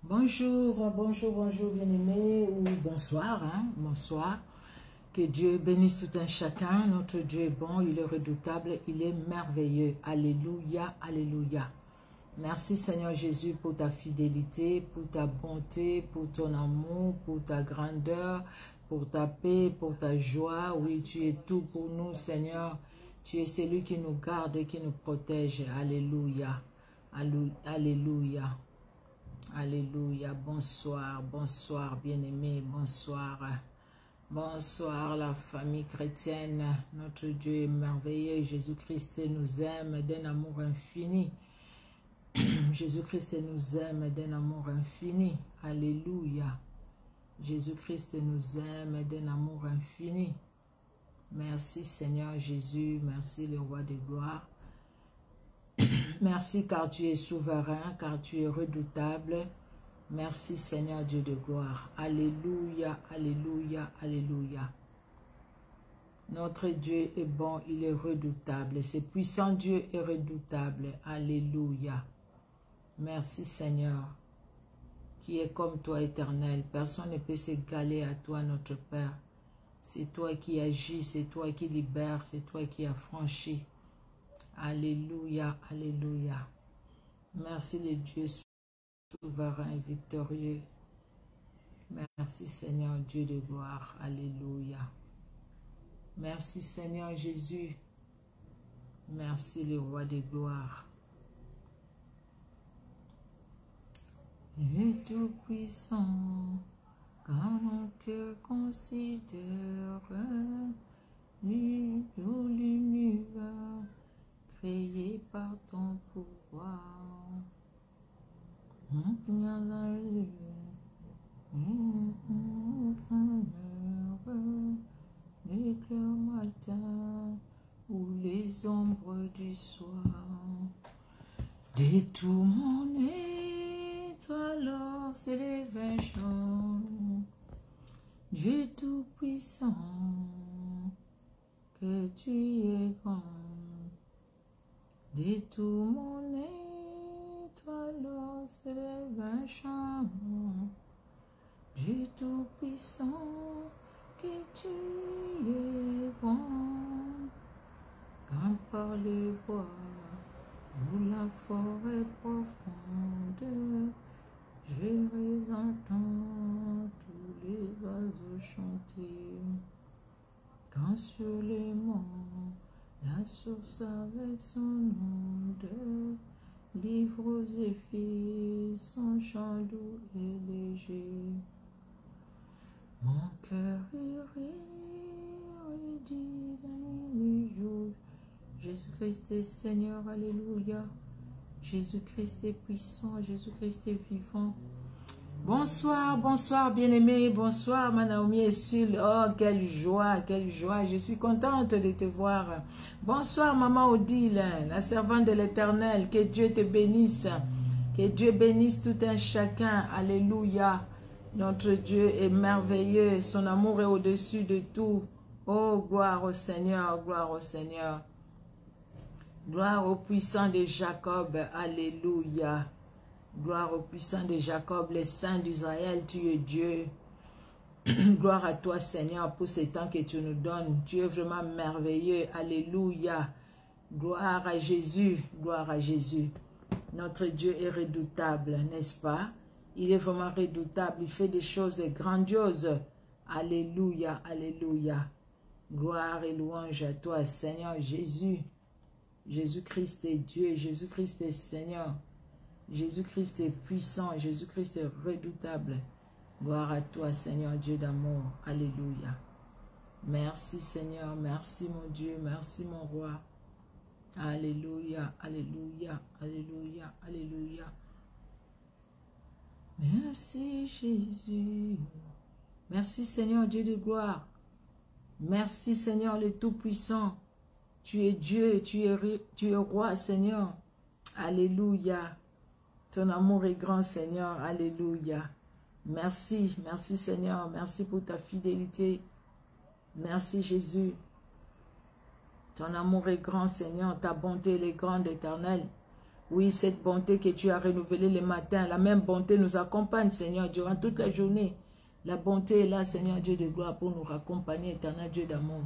Bonjour, bonjour, bonjour bien-aimés, ou bonsoir, bonsoir. Que Dieu bénisse tout un chacun. Notre Dieu est bon, il est redoutable, il est merveilleux. Alléluia, alléluia. Merci Seigneur Jésus pour ta fidélité, pour ta bonté, pour ton amour, pour ta grandeur, pour ta paix, pour ta joie. Oui, tu es tout pour nous Seigneur. Tu es celui qui nous garde et qui nous protège. Alléluia, alléluia. Alléluia, bonsoir, bonsoir bien-aimés, bonsoir. Bonsoir la famille chrétienne, notre Dieu est merveilleux, Jésus-Christ nous aime d'un amour infini. Jésus-Christ nous aime d'un amour infini, alléluia. Jésus-Christ nous aime d'un amour infini. Merci Seigneur Jésus, merci le roi de gloire. Merci car tu es souverain, car tu es redoutable. Merci Seigneur Dieu de gloire. Alléluia, alléluia, alléluia. Notre Dieu est bon, il est redoutable. Ce puissant Dieu est redoutable. Alléluia. Merci Seigneur, qui est comme toi éternel. Personne ne peut s'égaler à toi notre Père. C'est toi qui agis, c'est toi qui libères, c'est toi qui as franchi. Alléluia, alléluia. Merci le Dieu souverain et victorieux. Merci Seigneur Dieu de gloire. Alléluia. Merci Seigneur Jésus. Merci le roi de gloire. Le Tout-Puissant, quand mon cœur considère tout l'univers créé par ton pouvoir. L'éclair matin ou les ombres du soir, de tout mon être alors s'élève un chant. Dieu tout-puissant, que tu es grand, de tout mon être alors s'élève un chant. Dieu tout-puissant, que tu es grand, quand par les bois ou la forêt profonde, je entends tous les oiseaux chanter. Quand sur les monts, la source avec son onde livre aux zéphyrs son chant doux et léger. Mon cœur est dit la nuit jour. Jésus-Christ est Seigneur, alléluia. Jésus-Christ est puissant, Jésus-Christ est vivant. Bonsoir, bonsoir bien-aimé, bonsoir ma Naomi et Sul. Oh, quelle joie, je suis contente de te voir. Bonsoir maman Odile, la servante de l'Éternel, que Dieu te bénisse. Que Dieu bénisse tout un chacun, alléluia. Notre Dieu est merveilleux, son amour est au-dessus de tout. Oh, gloire au Seigneur, gloire au Seigneur. Gloire au puissant de Jacob, alléluia. Gloire au puissant de Jacob, les saints d'Israël, tu es Dieu. Gloire à toi Seigneur pour ce temps que tu nous donnes. Tu es vraiment merveilleux, alléluia. Gloire à Jésus, gloire à Jésus. Notre Dieu est redoutable, n'est-ce pas? Il est vraiment redoutable, il fait des choses grandioses. Alléluia, alléluia. Gloire et louange à toi, Seigneur Jésus. Jésus-Christ est Dieu, Jésus-Christ est Seigneur. Jésus-Christ est puissant, Jésus-Christ est redoutable. Gloire à toi, Seigneur Dieu d'amour. Alléluia. Merci, Seigneur. Merci, mon Dieu. Merci, mon roi. Alléluia, alléluia, alléluia, alléluia. Merci, Jésus. Merci, Seigneur Dieu de gloire. Merci, Seigneur le Tout-Puissant. Tu es Dieu, tu es roi, Seigneur. Alléluia. Ton amour est grand, Seigneur. Alléluia. Merci, merci Seigneur. Merci pour ta fidélité. Merci Jésus. Ton amour est grand, Seigneur. Ta bonté est grande, éternelle. Oui, cette bonté que tu as renouvelée le matin, la même bonté nous accompagne, Seigneur, durant toute la journée. La bonté est là, Seigneur Dieu de gloire, pour nous raccompagner, éternel Dieu d'amour.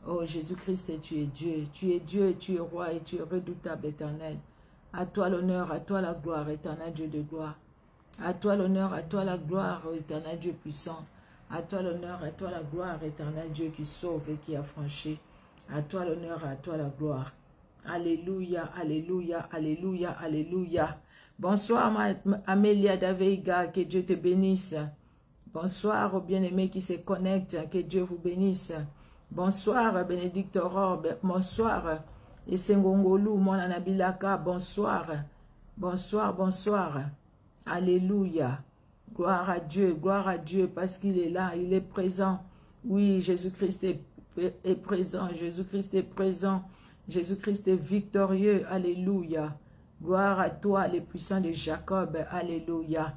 Oh Jésus-Christ, tu es Dieu, tu es roi et tu es redoutable, éternel. À toi l'honneur, à toi la gloire, éternel Dieu de gloire. À toi l'honneur, à toi la gloire, éternel Dieu puissant. À toi l'honneur, à toi la gloire, éternel Dieu qui sauve et qui affranchit. À toi l'honneur, à toi la gloire. Alléluia, alléluia, alléluia, alléluia. Bonsoir Amélia Daveiga, que Dieu te bénisse. Bonsoir aux bien-aimés qui se connectent, que Dieu vous bénisse. Bonsoir Bénédicte Aurore, bonsoir Essengongolou, mon Anabilaka, bonsoir. Bonsoir, bonsoir. Alléluia. Gloire à Dieu, parce qu'il est là, il est présent. Oui, Jésus-Christ est présent, Jésus-Christ est présent. Jésus-Christ est victorieux, alléluia. Gloire à toi, les puissants de Jacob, alléluia.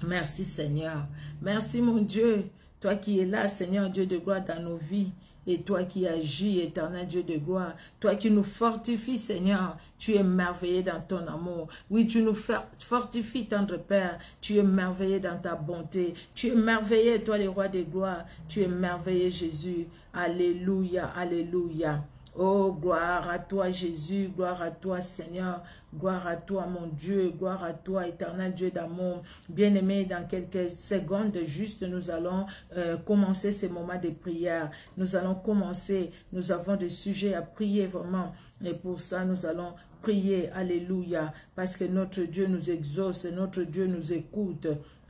Merci Seigneur, merci mon Dieu, toi qui es là, Seigneur Dieu de gloire dans nos vies. Et toi qui agis, éternel Dieu de gloire, toi qui nous fortifies, Seigneur, tu es merveilleux dans ton amour. Oui, tu nous fortifies, tendre Père, tu es merveilleux dans ta bonté. Tu es merveilleux, toi le roi de gloire, tu es merveilleux, Jésus. Alléluia, alléluia. Oh, gloire à toi, Jésus, gloire à toi, Seigneur, gloire à toi, mon Dieu, gloire à toi, éternel Dieu d'amour. Bien-aimé, dans quelques secondes, juste, nous allons commencer ce moment de prière. Nous allons commencer, nous avons des sujets à prier vraiment. Et pour ça, nous allons prier, alléluia, parce que notre Dieu nous exauce, notre Dieu nous écoute.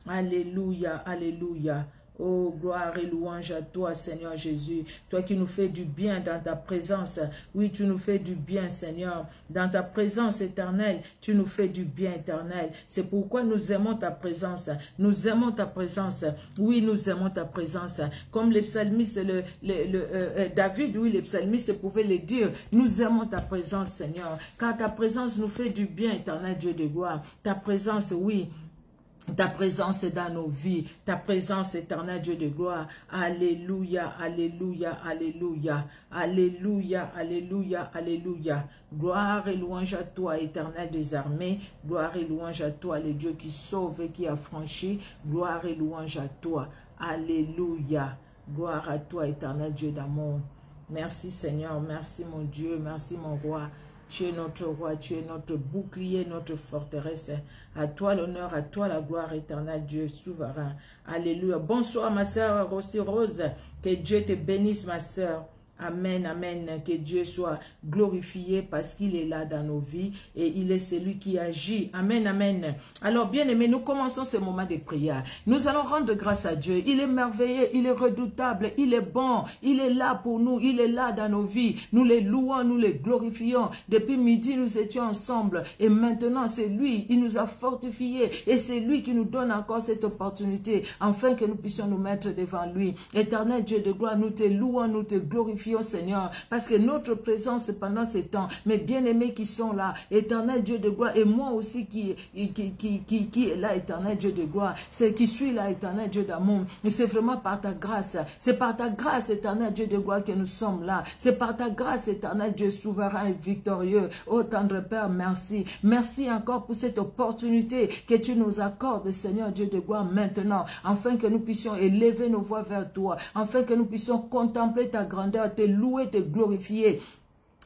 Alléluia, alléluia. Oh, gloire et louange à toi, Seigneur Jésus. Toi qui nous fais du bien dans ta présence. Oui, tu nous fais du bien, Seigneur. Dans ta présence éternelle, tu nous fais du bien éternel. C'est pourquoi nous aimons ta présence. Nous aimons ta présence. Oui, nous aimons ta présence. Comme les psalmistes, David, oui, les psalmistes pouvaient le dire. Nous aimons ta présence, Seigneur. Car ta présence nous fait du bien, éternel Dieu de gloire. Ta présence, oui. Ta présence est dans nos vies. Ta présence, éternel Dieu de gloire. Alléluia, alléluia, alléluia. Alléluia, alléluia, alléluia. Gloire et louange à toi, éternel des armées. Gloire et louange à toi, le Dieu qui sauve et qui affranchit. Gloire et louange à toi. Alléluia. Gloire à toi, éternel Dieu d'amour. Merci Seigneur, merci mon Dieu, merci mon roi. Tu es notre roi, tu es notre bouclier, notre forteresse. À toi l'honneur, à toi la gloire éternelle, Dieu souverain. Alléluia. Bonsoir ma sœur Rosy Rose. Que Dieu te bénisse ma sœur. Amen, amen. Que Dieu soit glorifié parce qu'il est là dans nos vies et il est celui qui agit. Amen, amen. Alors, bien aimés, nous commençons ce moment de prière. Nous allons rendre grâce à Dieu. Il est merveilleux, il est redoutable, il est bon, il est là pour nous, il est là dans nos vies. Nous les louons, nous les glorifions. Depuis midi, nous étions ensemble et maintenant, c'est lui, il nous a fortifiés et c'est lui qui nous donne encore cette opportunité afin que nous puissions nous mettre devant lui. Éternel Dieu de gloire, nous te louons, nous te glorifions. Seigneur, parce que notre présence pendant ces temps, mes bien-aimés qui sont là, éternel Dieu de gloire, et moi aussi qui est là, éternel Dieu de gloire, c'est qui suis là, éternel Dieu d'amour, et c'est vraiment par ta grâce, c'est par ta grâce, éternel Dieu de gloire, que nous sommes là, c'est par ta grâce, éternel Dieu souverain et victorieux. Oh tendre Père, merci, merci encore pour cette opportunité que tu nous accordes, Seigneur Dieu de gloire, maintenant, afin que nous puissions élever nos voix vers toi, afin que nous puissions contempler ta grandeur, te louer, te glorifier.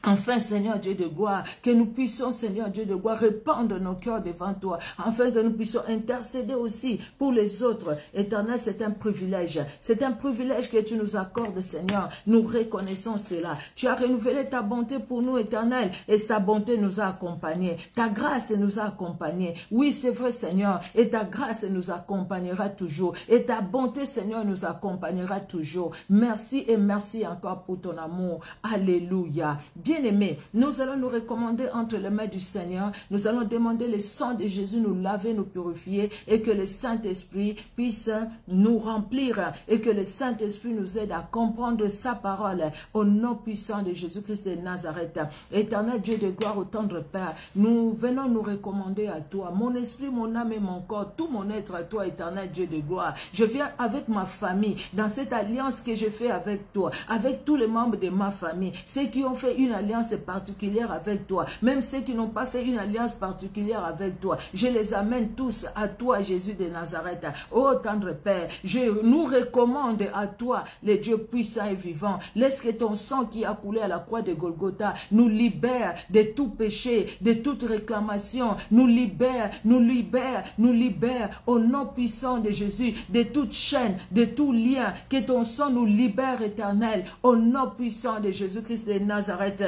Enfin, Seigneur Dieu de gloire, que nous puissions, Seigneur Dieu de gloire, répandre nos cœurs devant toi, afin que nous puissions intercéder aussi pour les autres. Éternel, c'est un privilège. C'est un privilège que tu nous accordes, Seigneur. Nous reconnaissons cela. Tu as renouvelé ta bonté pour nous, Éternel, et ta bonté nous a accompagnés. Ta grâce nous a accompagnés. Oui, c'est vrai, Seigneur, et ta grâce nous accompagnera toujours. Et ta bonté, Seigneur, nous accompagnera toujours. Merci et merci encore pour ton amour. Alléluia. Bien-aimés, nous allons nous recommander entre les mains du Seigneur. Nous allons demander le sang de Jésus nous laver, nous purifier et que le Saint-Esprit puisse nous remplir et que le Saint-Esprit nous aide à comprendre sa parole au nom puissant de Jésus-Christ de Nazareth. Éternel Dieu de gloire, au tendre Père, nous venons nous recommander à toi. Mon esprit, mon âme et mon corps, tout mon être à toi, éternel Dieu de gloire. Je viens avec ma famille dans cette alliance que j'ai fait avec toi, avec tous les membres de ma famille, ceux qui ont fait une alliance particulière avec toi. Même ceux qui n'ont pas fait une alliance particulière avec toi, je les amène tous à toi, Jésus de Nazareth. Oh tendre Père, je nous recommande à toi, les dieux puissants et vivants. Laisse que ton sang qui a coulé à la croix de Golgotha nous libère de tout péché, de toute réclamation, nous libère, nous libère, nous libère au nom puissant de Jésus, de toute chaîne, de tout lien, que ton sang nous libère éternel, au nom puissant de Jésus-Christ de Nazareth.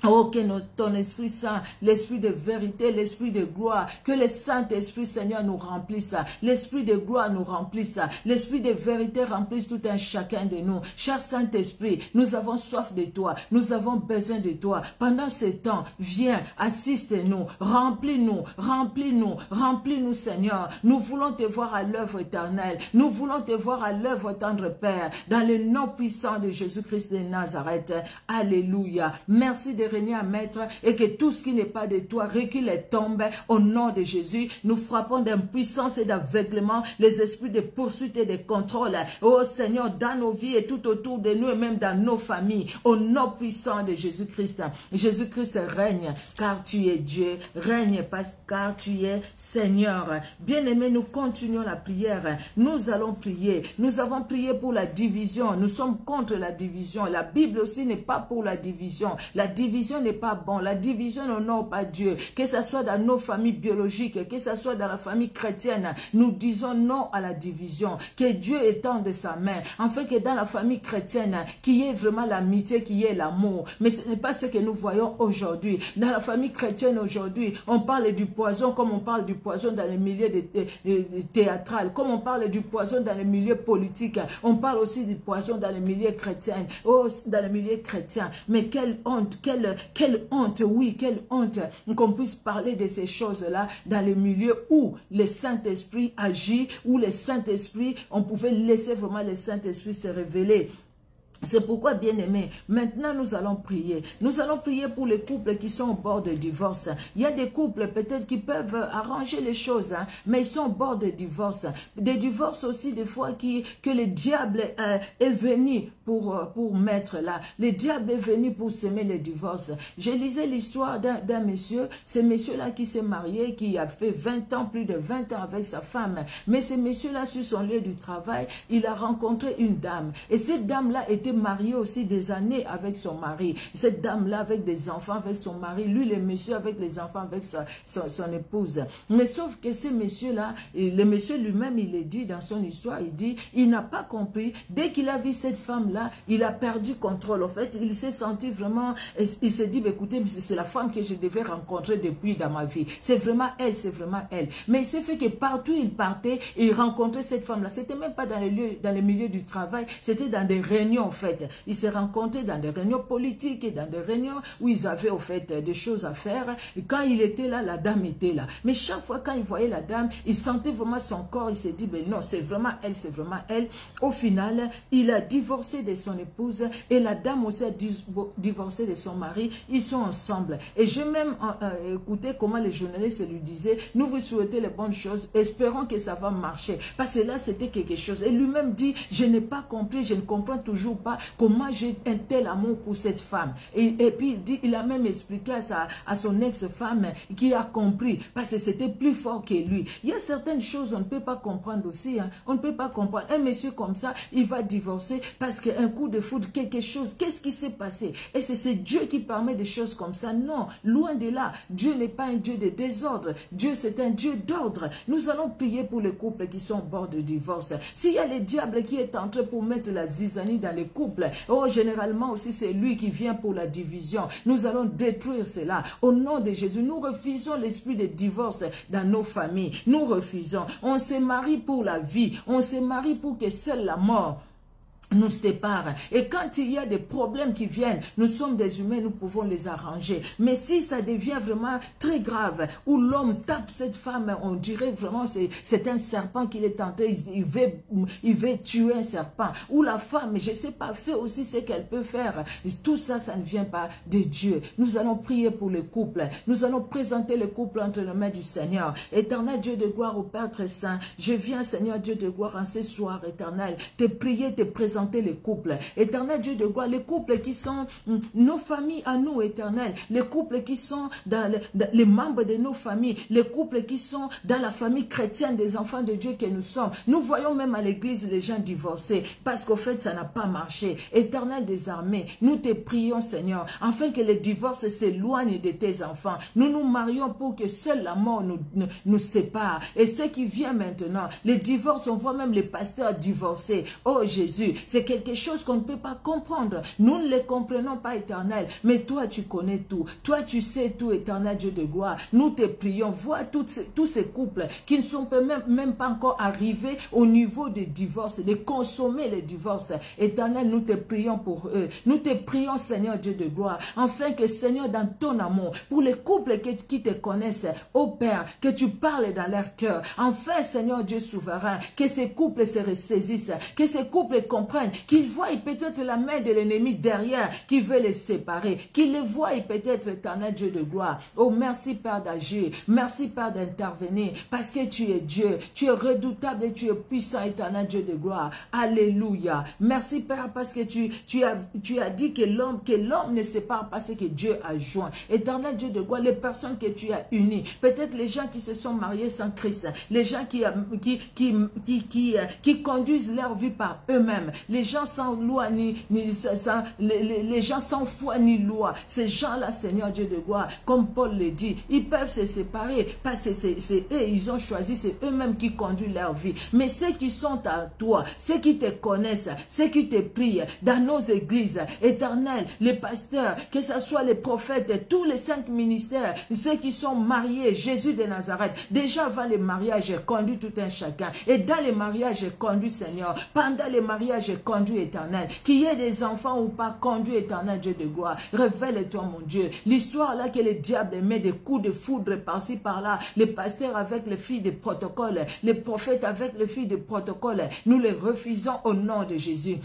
Oh, que ton Esprit Saint, l'Esprit de vérité, l'Esprit de gloire, que le Saint-Esprit, Seigneur, nous remplisse, l'Esprit de gloire nous remplisse, l'Esprit de vérité remplisse tout un chacun de nous. Cher Saint-Esprit, nous avons soif de toi, nous avons besoin de toi. Pendant ce temps, viens, assiste-nous, remplis-nous, remplis-nous, remplis-nous, Seigneur. Nous voulons te voir à l'œuvre éternelle, nous voulons te voir à l'œuvre, tendre Père, dans le nom puissant de Jésus-Christ de Nazareth. Alléluia. Merci de régner à maître et que tout ce qui n'est pas de toi recule et tombe au nom de Jésus. Nous frappons d'impuissance et d'aveuglement les esprits de poursuite et de contrôle. Oh Seigneur, dans nos vies et tout autour de nous et même dans nos familles, au nom puissant de Jésus-Christ. Jésus-Christ règne car tu es Dieu, règne car tu es Seigneur. Bien-aimés, nous continuons la prière. Nous allons prier. Nous avons prié pour la division. Nous sommes contre la division. La Bible aussi n'est pas pour la division. La division n'est pas bon. La division n'honore pas Dieu. Que ce soit dans nos familles biologiques, que ce soit dans la famille chrétienne, nous disons non à la division. Que Dieu étende sa main, afin que dans la famille chrétienne, qu'il y ait vraiment l'amitié, qu'il y ait l'amour. Mais ce n'est pas ce que nous voyons aujourd'hui. Dans la famille chrétienne aujourd'hui, on parle du poison comme on parle du poison dans les milieux théâtrales, comme on parle du poison dans les milieux politiques. On parle aussi du poison dans les milieux chrétiens. Oh, dans les milieux chrétiens. Mais quelle honte, quelle honte, oui, quelle honte qu'on puisse parler de ces choses-là dans les milieux où le Saint-Esprit agit, où le Saint-Esprit, on pouvait laisser vraiment le Saint-Esprit se révéler. C'est pourquoi, bien-aimés, maintenant nous allons prier. Nous allons prier pour les couples qui sont au bord de divorce. Il y a des couples peut-être qui peuvent arranger les choses, hein, mais ils sont au bord de divorce. Des divorces aussi des fois que le diable est venu pour mettre là. Le diable est venu pour semer les divorces. Je lisais l'histoire d'un monsieur, ce monsieur-là qui s'est marié, qui a fait 20 ans, plus de 20 ans avec sa femme. Mais ce monsieur-là, sur son lieu du travail, il a rencontré une dame. Et cette dame-là était mariée aussi des années avec son mari. Cette dame-là avec des enfants avec son mari. Lui, le monsieur avec les enfants avec son épouse. Mais sauf que ce monsieur-là, le monsieur lui-même, il est dit dans son histoire, il dit, il n'a pas compris. Dès qu'il a vu cette femme-là, il a perdu contrôle. En fait, il s'est senti vraiment, il s'est dit, écoutez, c'est la femme que je devais rencontrer depuis dans ma vie. C'est vraiment elle, c'est vraiment elle. Mais il s'est fait que partout il partait, il rencontrait cette femme-là. C'était même pas dans les milieux du travail, c'était dans des réunions, en fait. Ils se rencontraient dans des réunions politiques et dans des réunions où ils avaient, en fait, des choses à faire. Et quand il était là, la dame était là. Mais chaque fois, quand il voyait la dame, il sentait vraiment son corps. Il s'est dit, ben non, c'est vraiment elle, c'est vraiment elle. Au final, il a divorcé de son épouse et la dame aussi a divorcé de son mari. Ils sont ensemble. Et j'ai même écouté comment les journalistes lui disaient, nous vous souhaitons les bonnes choses, espérons que ça va marcher. Parce que là, c'était quelque chose. Et lui-même dit, je n'ai pas compris, je ne comprends toujours pas comment j'ai un tel amour pour cette femme. Et puis il dit, il a même expliqué à son ex-femme qui a compris, parce que c'était plus fort que lui. Il y a certaines choses on ne peut pas comprendre aussi. Hein. On ne peut pas comprendre. Un monsieur comme ça, il va divorcer parce qu'un coup de foudre, quelque chose, qu'est-ce qui s'est passé? Et c'est Dieu qui permet des choses comme ça? Non, loin de là. Dieu n'est pas un Dieu de désordre. Dieu, c'est un Dieu d'ordre. Nous allons prier pour les couples qui sont au bord de divorce. S'il y a le diable qui est entré pour mettre la zizanie dans les couples, oh, généralement aussi c'est lui qui vient pour la division. Nous allons détruire cela. Au nom de Jésus, nous refusons l'esprit de divorce dans nos familles. Nous refusons. On se marie pour la vie. On se marie pour que seule la mort nous sépare. Et quand il y a des problèmes qui viennent, nous sommes des humains, nous pouvons les arranger. Mais si ça devient vraiment très grave, où l'homme tape cette femme, on dirait vraiment c'est un serpent qu'il est tenté, il veut tuer un serpent. Ou la femme, je ne sais pas, fait aussi ce qu'elle peut faire. Tout ça, ça ne vient pas de Dieu. Nous allons prier pour le couple. Nous allons présenter le couple entre les mains du Seigneur. Éternel Dieu de gloire au Père très saint, je viens, Seigneur Dieu de gloire, en ce soir, éternel, te prier, te présenter présenter les couples. Éternel Dieu de gloire, les couples qui sont nos familles à nous, éternel. Les couples qui sont dans les membres de nos familles. Les couples qui sont dans la famille chrétienne des enfants de Dieu que nous sommes. Nous voyons même à l'église les gens divorcés parce qu'au fait, ça n'a pas marché. Éternel des armées, nous te prions, Seigneur, afin que les divorces s'éloignent de tes enfants. Nous nous marions pour que seule la mort nous sépare. Et ce qui vient maintenant, les divorces, on voit même les pasteurs divorcés. Oh Jésus, c'est quelque chose qu'on ne peut pas comprendre. Nous ne les comprenons pas, éternel. Mais toi, tu connais tout. Toi, tu sais tout, éternel Dieu de gloire. Nous te prions. Vois tous ces couples qui ne sont même pas encore arrivés au niveau des divorces, de consommer les divorces. Éternel, nous te prions pour eux. Nous te prions, Seigneur Dieu de gloire, afin que, Seigneur, dans ton amour, pour les couples qui te connaissent, ô Père, que tu parles dans leur cœur. Enfin, Seigneur Dieu souverain, que ces couples se ressaisissent, que ces couples comprennent, qu'ils voient peut-être la main de l'ennemi derrière qui veut les séparer, qu'ils les voient peut-être, éternel Dieu de gloire. Oh, merci Père d'agir, merci Père d'intervenir, parce que tu es Dieu, tu es redoutable et tu es puissant, éternel Dieu de gloire. Alléluia. Merci Père, parce que tu as dit que l'homme ne sépare pas ce que Dieu a joint. Éternel Dieu de gloire, les personnes que tu as unies, peut-être les gens qui se sont mariés sans Christ, les gens qui conduisent leur vie par eux-mêmes, les gens sans loi les gens sans foi ni loi, ces gens-là, Seigneur Dieu de gloire, comme Paul le dit, ils peuvent se séparer parce que c'est eux, ils ont choisi, c'est eux-mêmes qui conduisent leur vie. Mais ceux qui sont à toi, ceux qui te connaissent, ceux qui te prient dans nos églises, éternel, les pasteurs, que ce soit les prophètes, tous les 5 ministères, ceux qui sont mariés, Jésus de Nazareth, déjà avant les mariages, conduit tout un chacun. Et dans les mariages, conduit Seigneur. Pendant les mariages, conduit éternel. Qu'il y ait des enfants ou pas, conduit éternel Dieu de gloire. Révèle-toi mon Dieu. L'histoire là que le diable met des coups de foudre par-ci par-là, les pasteurs avec les filles de protocole, les prophètes avec les filles de protocole, nous les refusons au nom de Jésus.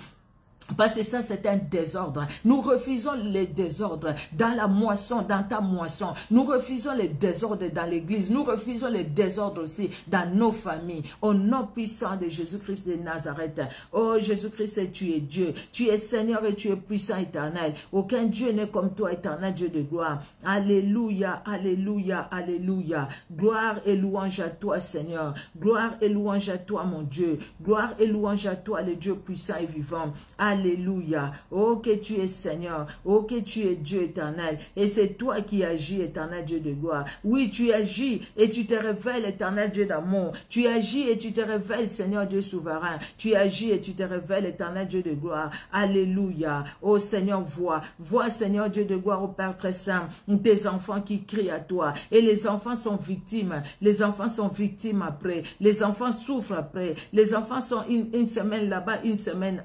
Parce que ça, c'est un désordre. Nous refusons les désordres dans la moisson, dans ta moisson. Nous refusons les désordres dans l'église. Nous refusons les désordres aussi dans nos familles. Au nom puissant de Jésus-Christ de Nazareth. Oh Jésus-Christ, tu es Dieu. Tu es Seigneur et tu es puissant éternel. Aucun Dieu n'est comme toi, éternel Dieu de gloire. Alléluia, alléluia, alléluia. Gloire et louange à toi, Seigneur. Gloire et louange à toi, mon Dieu. Gloire et louange à toi, le Dieu puissant et vivant. Alléluia. Oh que tu es Seigneur. Oh que tu es Dieu éternel. Et c'est toi qui agis, éternel Dieu de gloire. Oui, tu agis et tu te révèles, éternel Dieu d'amour. Tu agis et tu te révèles, Seigneur Dieu souverain. Tu agis et tu te révèles, éternel Dieu de gloire. Alléluia. Oh Seigneur, vois Seigneur Dieu de gloire, au Père très saint, tes enfants qui crient à toi. Et les enfants sont victimes. Les enfants sont victimes après. Les enfants souffrent après. Les enfants sont une semaine là-bas, une semaine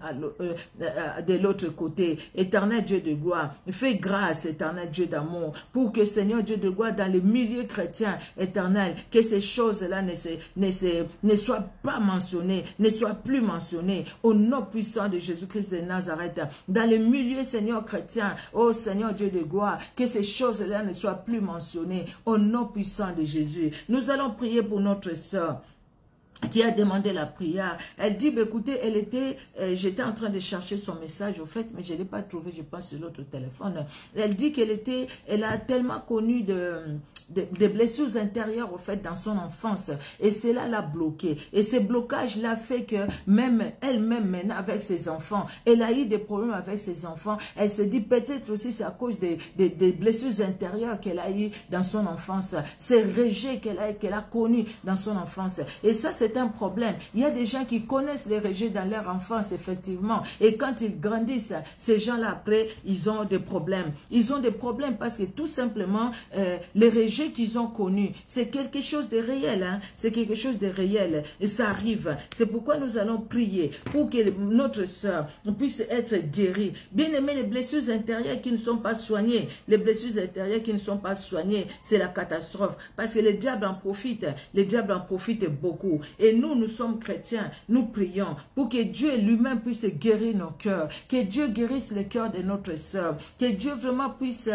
de l'autre côté. Éternel Dieu de gloire, fais grâce, éternel Dieu d'amour, pour que Seigneur Dieu de gloire, dans les milieux chrétiens, éternel, que ces choses-là ne soient pas mentionnées, ne soient plus mentionnées, au nom puissant de Jésus-Christ de Nazareth. Dans les milieux, Seigneur chrétien, oh Seigneur Dieu de gloire, que ces choses-là ne soient plus mentionnées, au nom puissant de Jésus. Nous allons prier pour notre sœur qui a demandé la prière. Elle dit, bah, écoutez, j'étais en train de chercher son message au fait, mais je ne l'ai pas trouvé, je pense, sur l'autre téléphone. Elle dit elle a tellement connu des blessures intérieures au fait dans son enfance, et cela l'a bloqué. Et ce blocage-là fait que même elle-même maintenant avec ses enfants, elle a eu des problèmes avec ses enfants. Elle se dit peut-être aussi c'est à cause des blessures intérieures qu'elle a eues dans son enfance, ces rejets qu'elle a connus dans son enfance. Et ça, c'est un problème. Il y a des gens qui connaissent les rejets dans leur enfance, effectivement. Et quand ils grandissent, ces gens-là, après, ils ont des problèmes. Ils ont des problèmes parce que tout simplement, les rejets qu'ils ont connus, c'est quelque chose de réel. Hein? C'est quelque chose de réel. Et ça arrive. C'est pourquoi nous allons prier pour que notre soeur puisse être guérie. Bien aimé, les blessures intérieures qui ne sont pas soignées, les blessures intérieures qui ne sont pas soignées, c'est la catastrophe. Parce que le diable en profite. Le diable en profite beaucoup. Et nous sommes chrétiens, nous prions pour que Dieu lui-même puisse guérir nos cœurs, que Dieu guérisse les cœurs de notre sœur, que Dieu vraiment puisse,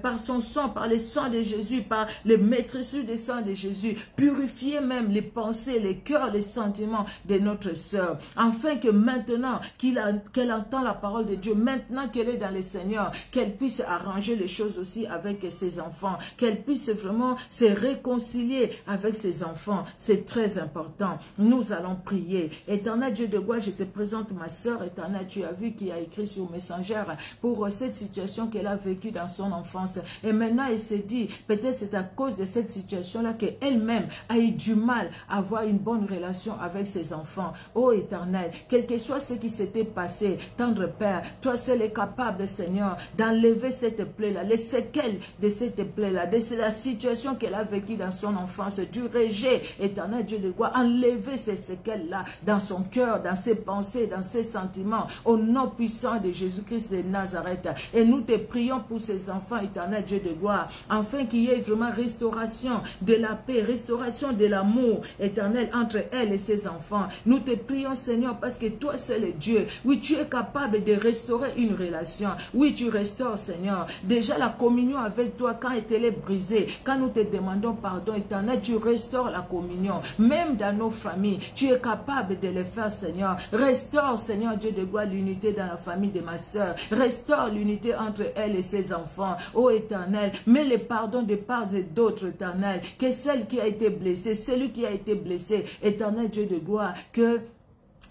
par son sang, par le sang de Jésus, par les maîtresses du sang de Jésus, purifier même les pensées, les cœurs, les sentiments de notre sœur, afin que maintenant qu'elle entend la parole de Dieu, maintenant qu'elle est dans le Seigneur, qu'elle puisse arranger les choses aussi avec ses enfants, qu'elle puisse vraiment se réconcilier avec ses enfants. C'est très important. Nous allons prier. Éternel Dieu de gloire, je te présente ma sœur. Éternel, tu as vu qui a écrit sur Messenger pour cette situation qu'elle a vécue dans son enfance. Et maintenant, elle se dit, peut-être c'est à cause de cette situation-là qu'elle-même a eu du mal à avoir une bonne relation avec ses enfants. Oh Éternel, quel que soit ce qui s'était passé, tendre Père, toi seul es capable, Seigneur, d'enlever cette plaie-là, les séquelles de cette plaie-là, de la situation qu'elle a vécue dans son enfance, du rejet, Éternel Dieu de gloire, enlever ces séquelles-là dans son cœur, dans ses pensées, dans ses sentiments, au nom puissant de Jésus-Christ de Nazareth. Et nous te prions pour ces enfants, Éternel Dieu de gloire, afin qu'il y ait vraiment restauration de la paix, restauration de l'amour, Éternel, entre elle et ses enfants. Nous te prions, Seigneur, parce que toi, c'est le Dieu. Oui, tu es capable de restaurer une relation. Oui, tu restaures, Seigneur. Déjà, la communion avec toi, quand elle est brisée, quand nous te demandons pardon, Éternel, tu restaures la communion. Même dans nos familles, tu es capable de le faire, Seigneur. Restaure, Seigneur Dieu de gloire, l'unité dans la famille de ma soeur. Restaure l'unité entre elle et ses enfants. Oh Éternel, mets le pardon de part et d'autre, Éternel. Que celle qui a été blessée, celui qui a été blessé, Éternel Dieu de gloire,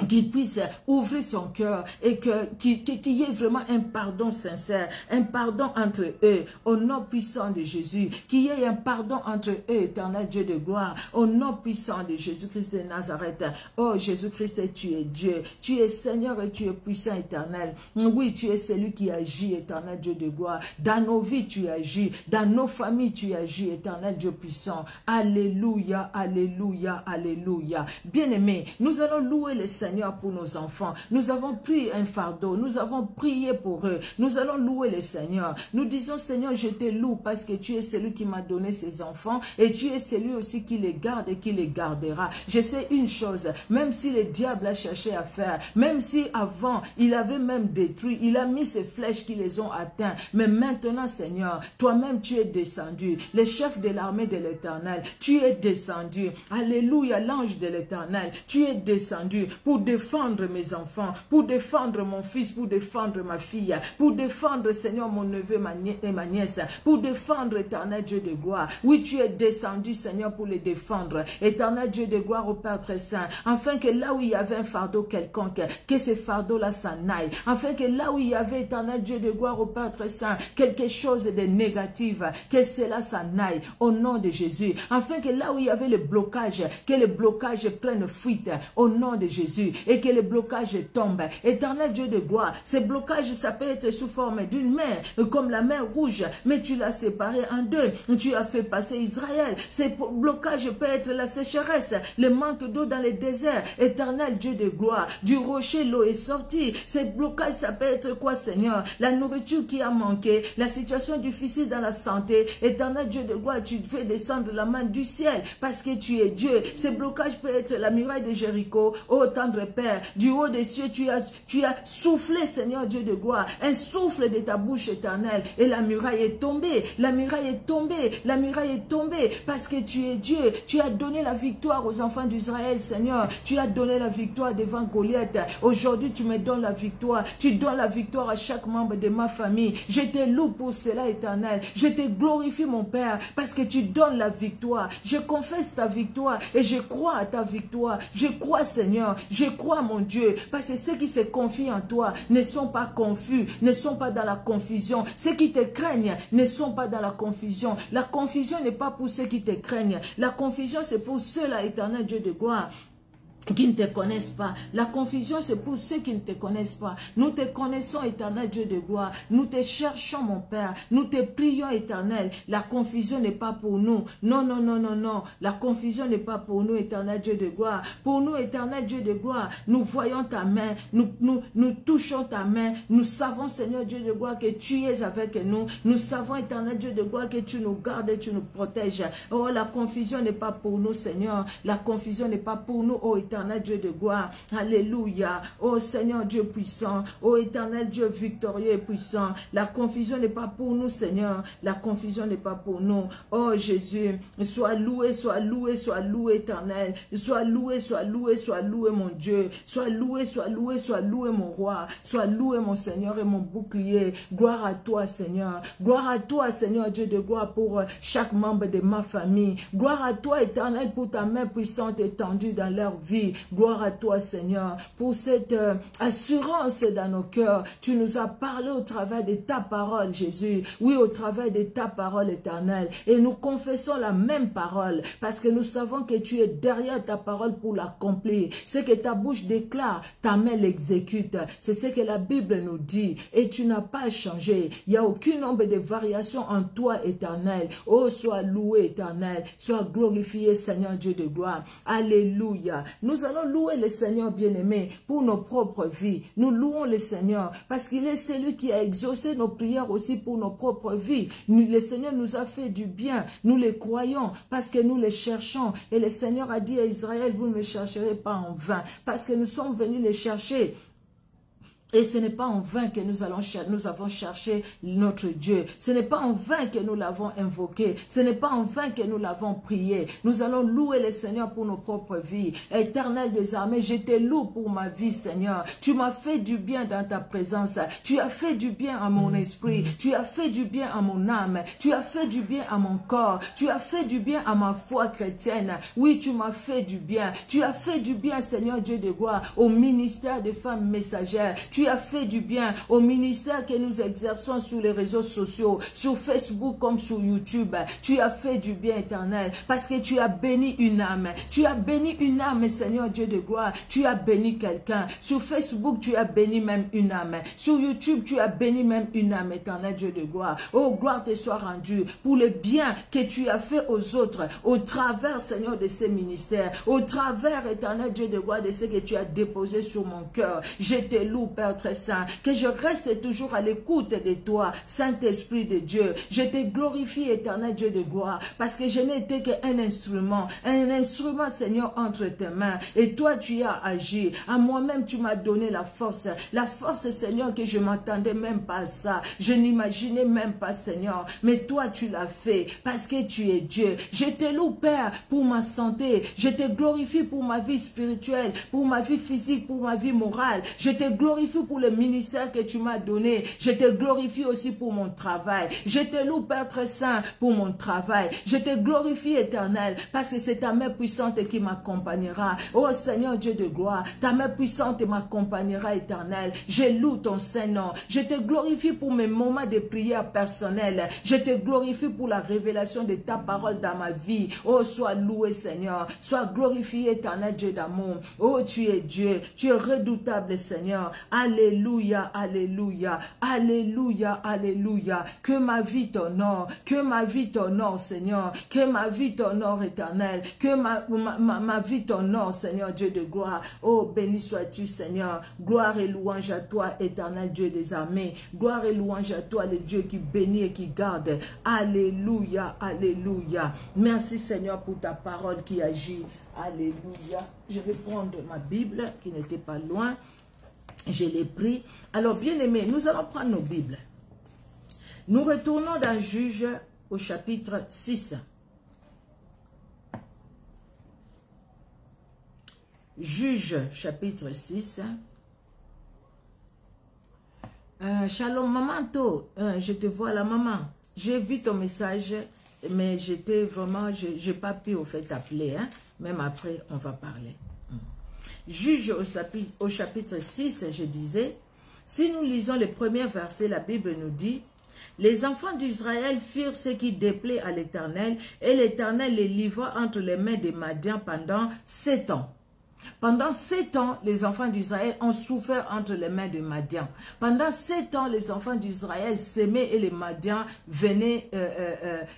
qu'il puisse ouvrir son cœur et qu'il y ait vraiment un pardon sincère, un pardon entre eux, au nom puissant de Jésus, qu'il y ait un pardon entre eux, Éternel Dieu de gloire, au nom puissant de Jésus-Christ de Nazareth. Oh Jésus-Christ, tu es Dieu, tu es Seigneur et tu es puissant, Éternel. Oui, tu es celui qui agit, Éternel Dieu de gloire. Dans nos vies, tu agis, dans nos familles, tu agis, Éternel Dieu puissant. Alléluia, alléluia, alléluia. Bien-aimés, nous allons louer le Seigneur pour nos enfants. Nous avons pris un fardeau, nous avons prié pour eux. Nous allons louer le Seigneur. Nous disons, Seigneur, je te loue parce que tu es celui qui m'a donné ces enfants et tu es celui aussi qui les garde et qui les gardera. Je sais une chose, même si le diable a cherché à faire, même si avant il avait même détruit, il a mis ses flèches qui les ont atteints, mais maintenant, Seigneur, toi-même tu es descendu, le chef de l'armée de l'Éternel, tu es descendu. Alléluia, l'ange de l'Éternel, tu es descendu pour défendre mes enfants, pour défendre mon fils, pour défendre ma fille, pour défendre, Seigneur, mon neveu et ma nièce, pour défendre, Éternel Dieu de gloire. Oui, tu es descendu, Seigneur, pour les défendre. Éternel Dieu de gloire au Père très saint, afin que là où il y avait un fardeau quelconque, que ce fardeau-là s'en aille. Afin que là où il y avait, Éternel Dieu de gloire au Père très saint, quelque chose de négatif, que cela s'en aille, au nom de Jésus. Afin que là où il y avait le blocage, que le blocage prenne fuite, au nom de Jésus. Et que le blocage tombe. Éternel Dieu de gloire, ce blocage, ça peut être sous forme d'une mer, comme la mer rouge, mais tu l'as séparé en deux. Tu as fait passer Israël. Ce blocage peut être la sécheresse, le manque d'eau dans le désert. Éternel Dieu de gloire, du rocher, l'eau est sortie. Ce blocage, ça peut être quoi, Seigneur? La nourriture qui a manqué, la situation difficile dans la santé. Éternel Dieu de gloire, tu fais descendre la main du ciel parce que tu es Dieu. Ce blocage peut être la muraille de Jéricho. Oh, tendre Père, du haut des cieux, tu as soufflé, Seigneur Dieu de gloire, un souffle de ta bouche éternelle, et la muraille est tombée, la muraille est tombée, la muraille est tombée, parce que tu es Dieu, tu as donné la victoire aux enfants d'Israël, Seigneur, tu as donné la victoire devant Goliath, aujourd'hui tu me donnes la victoire, tu donnes la victoire à chaque membre de ma famille, je te loue pour cela, Éternel, je te glorifie mon Père, parce que tu donnes la victoire, je confesse ta victoire, et je crois à ta victoire, je crois, Seigneur, je crois, mon Dieu, parce que ceux qui se confient en toi ne sont pas confus, ne sont pas dans la confusion. Ceux qui te craignent ne sont pas dans la confusion. La confusion n'est pas pour ceux qui te craignent. La confusion, c'est pour ceux-là, Éternel Dieu de gloire, qui ne te connaissent pas. La confusion, c'est pour ceux qui ne te connaissent pas. Nous te connaissons, éternel Dieu de gloire. Nous te cherchons, mon Père. Nous te prions, éternel. La confusion n'est pas pour nous. Non, non, non, non, non. La confusion n'est pas pour nous, éternel Dieu de gloire. Pour nous, éternel Dieu de gloire, nous voyons ta main. Nous touchons ta main. Nous savons, Seigneur Dieu de gloire, que tu es avec nous. Nous savons, éternel Dieu de gloire, que tu nous gardes et tu nous protèges. Oh, la confusion n'est pas pour nous, Seigneur. La confusion n'est pas pour nous, oh, éternel Dieu de gloire. Alléluia. Oh Seigneur Dieu puissant. Oh éternel Dieu victorieux et puissant. La confusion n'est pas pour nous, Seigneur. La confusion n'est pas pour nous. Oh Jésus, sois loué, éternel. Sois loué, mon Dieu. Sois loué, mon roi. Sois loué, mon Seigneur et mon bouclier. Gloire à toi, Seigneur. Gloire à toi, Seigneur Dieu de gloire, pour chaque membre de ma famille. Gloire à toi, éternel, pour ta main puissante étendue dans leur vie. Gloire à toi, Seigneur, pour cette assurance dans nos cœurs. Tu nous as parlé au travers de ta parole, Jésus. Oui, au travers de ta parole éternelle. Et nous confessons la même parole, parce que nous savons que tu es derrière ta parole pour l'accomplir. Ce que ta bouche déclare, ta main l'exécute. C'est ce que la Bible nous dit. Et tu n'as pas changé. Il n'y a aucun nombre de variations en toi, éternel. Oh, sois loué, éternel. Sois glorifié, Seigneur Dieu de gloire. Alléluia. Nous allons louer le Seigneur bien-aimé pour nos propres vies. Nous louons le Seigneur parce qu'il est celui qui a exaucé nos prières aussi pour nos propres vies. Le Seigneur nous a fait du bien. Nous les croyons parce que nous les cherchons. Et le Seigneur a dit à Israël, vous ne me chercherez pas en vain. Parce que nous sommes venus les chercher. Et ce n'est pas en vain que nous avons cherché notre Dieu. Ce n'est pas en vain que nous l'avons invoqué. Ce n'est pas en vain que nous l'avons prié. Nous allons louer le Seigneur pour nos propres vies. Éternel des armées, je te loue pour ma vie, Seigneur. Tu m'as fait du bien dans ta présence. Tu as fait du bien à mon esprit. Tu as fait du bien à mon âme. Tu as fait du bien à mon corps. Tu as fait du bien à ma foi chrétienne. Oui, tu m'as fait du bien. Tu as fait du bien, Seigneur Dieu de gloire, au ministère des femmes messagères. Tu as fait du bien au ministère que nous exerçons sur les réseaux sociaux, sur Facebook comme sur YouTube. Tu as fait du bien, éternel, parce que tu as béni une âme. Tu as béni une âme, Seigneur Dieu de gloire. Tu as béni quelqu'un. Sur Facebook, tu as béni même une âme. Sur YouTube, tu as béni même une âme, éternel Dieu de gloire. Oh, gloire te soit rendue pour le bien que tu as fait aux autres, au travers, Seigneur, de ces ministères, au travers, éternel Dieu de gloire, de ce que tu as déposé sur mon cœur. Je te loue, Père très saint, que je reste toujours à l'écoute de toi, Saint-Esprit de Dieu. Je te glorifie, éternel Dieu de gloire, parce que je n'ai été qu'un instrument, Seigneur, entre tes mains. Et toi, tu as agi. À moi-même, tu m'as donné la force, Seigneur, que je m'attendais même pas à ça. Je n'imaginais même pas, Seigneur. Mais toi, tu l'as fait, parce que tu es Dieu. Je te loue, Père, pour ma santé. Je te glorifie pour ma vie spirituelle, pour ma vie physique, pour ma vie morale. Je te glorifie pour le ministère que tu m'as donné. Je te glorifie aussi pour mon travail. Je te loue, Père très saint, pour mon travail. Je te glorifie, éternel, parce que c'est ta main puissante qui m'accompagnera. Oh Seigneur Dieu de gloire, ta main puissante m'accompagnera, éternel. Je loue ton Saint-Nom. Je te glorifie pour mes moments de prière personnelle. Je te glorifie pour la révélation de ta parole dans ma vie. Oh, sois loué, Seigneur. Sois glorifié, éternel Dieu d'amour. Oh, tu es Dieu. Tu es redoutable, Seigneur. Alléluia, alléluia, alléluia, alléluia. Que ma vie t'honore, Seigneur. Que ma vie t'honore, éternel. Que ma vie t'honore, Seigneur Dieu de gloire. Oh, béni sois-tu, Seigneur. Gloire et louange à toi, éternel Dieu des armées. Gloire et louange à toi, le Dieu qui bénit et qui garde. Alléluia, alléluia. Merci, Seigneur, pour ta parole qui agit. Alléluia. Je vais prendre ma Bible qui n'était pas loin. Je l'ai pris. Alors, bien aimé, nous allons prendre nos Bibles. Nous retournons dans Juge au chapitre 6. Juge, chapitre 6. Shalom, maman, je te vois là, maman. J'ai vu ton message, mais j'étais vraiment, je n'ai pas pu au fait t'appeler. Hein? Même après, on va parler. Juge au chapitre 6, je disais, si nous lisons les premiers versets, la Bible nous dit, les enfants d'Israël firent ce qui déplaît à l'Éternel, et l'Éternel les livra entre les mains des Madians pendant 7 ans. Pendant 7 ans, les enfants d'Israël ont souffert entre les mains de Madian. Pendant 7 ans, les enfants d'Israël s'aimaient et les Madians venaient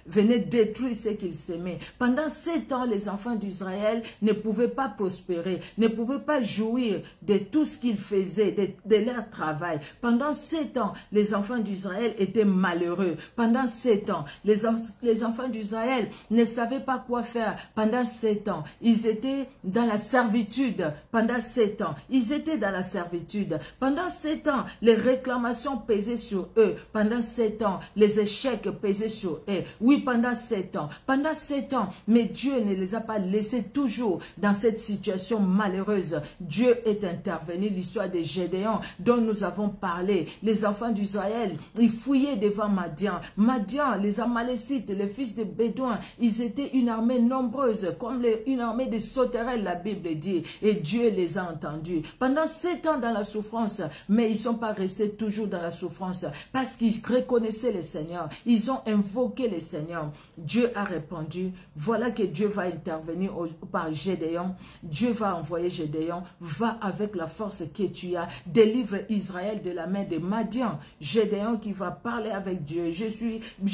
détruire ce qu'ils s'aimaient. Pendant 7 ans, les enfants d'Israël ne pouvaient pas prospérer, ne pouvaient pas jouir de tout ce qu'ils faisaient, de leur travail. Pendant 7 ans, les enfants d'Israël étaient malheureux. Pendant 7 ans, les enfants d'Israël ne savaient pas quoi faire. Pendant 7 ans, ils étaient dans la servitude. Pendant 7 ans, ils étaient dans la servitude. Pendant 7 ans, les réclamations pesaient sur eux. Pendant 7 ans, les échecs pesaient sur eux. Oui, pendant 7 ans. Pendant 7 ans, mais Dieu ne les a pas laissés toujours dans cette situation malheureuse. Dieu est intervenu. L'histoire de Gédéon dont nous avons parlé. Les enfants d'Israël, ils fouillaient devant Madian. Madian, les Amalécites, les fils de Bédouin, ils étaient une armée nombreuse, comme une armée de sauterelles, la Bible dit. Et Dieu les a entendus. Pendant 7 ans dans la souffrance, mais ils ne sont pas restés toujours dans la souffrance parce qu'ils reconnaissaient le Seigneur. Ils ont invoqué le Seigneur. Dieu a répondu. Voilà que Dieu va intervenir par Gédéon. Dieu va envoyer Gédéon. Va avec la force que tu as. Délivre Israël de la main de Madian. Gédéon qui va parler avec Dieu. Je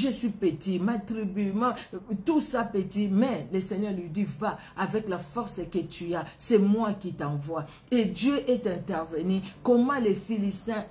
suis petit, ma tribu, tout ça petit. Mais le Seigneur lui dit, va avec la force que tu as. C'est moi qui t'envoie. Et Dieu est intervenu. Comment les Philistins,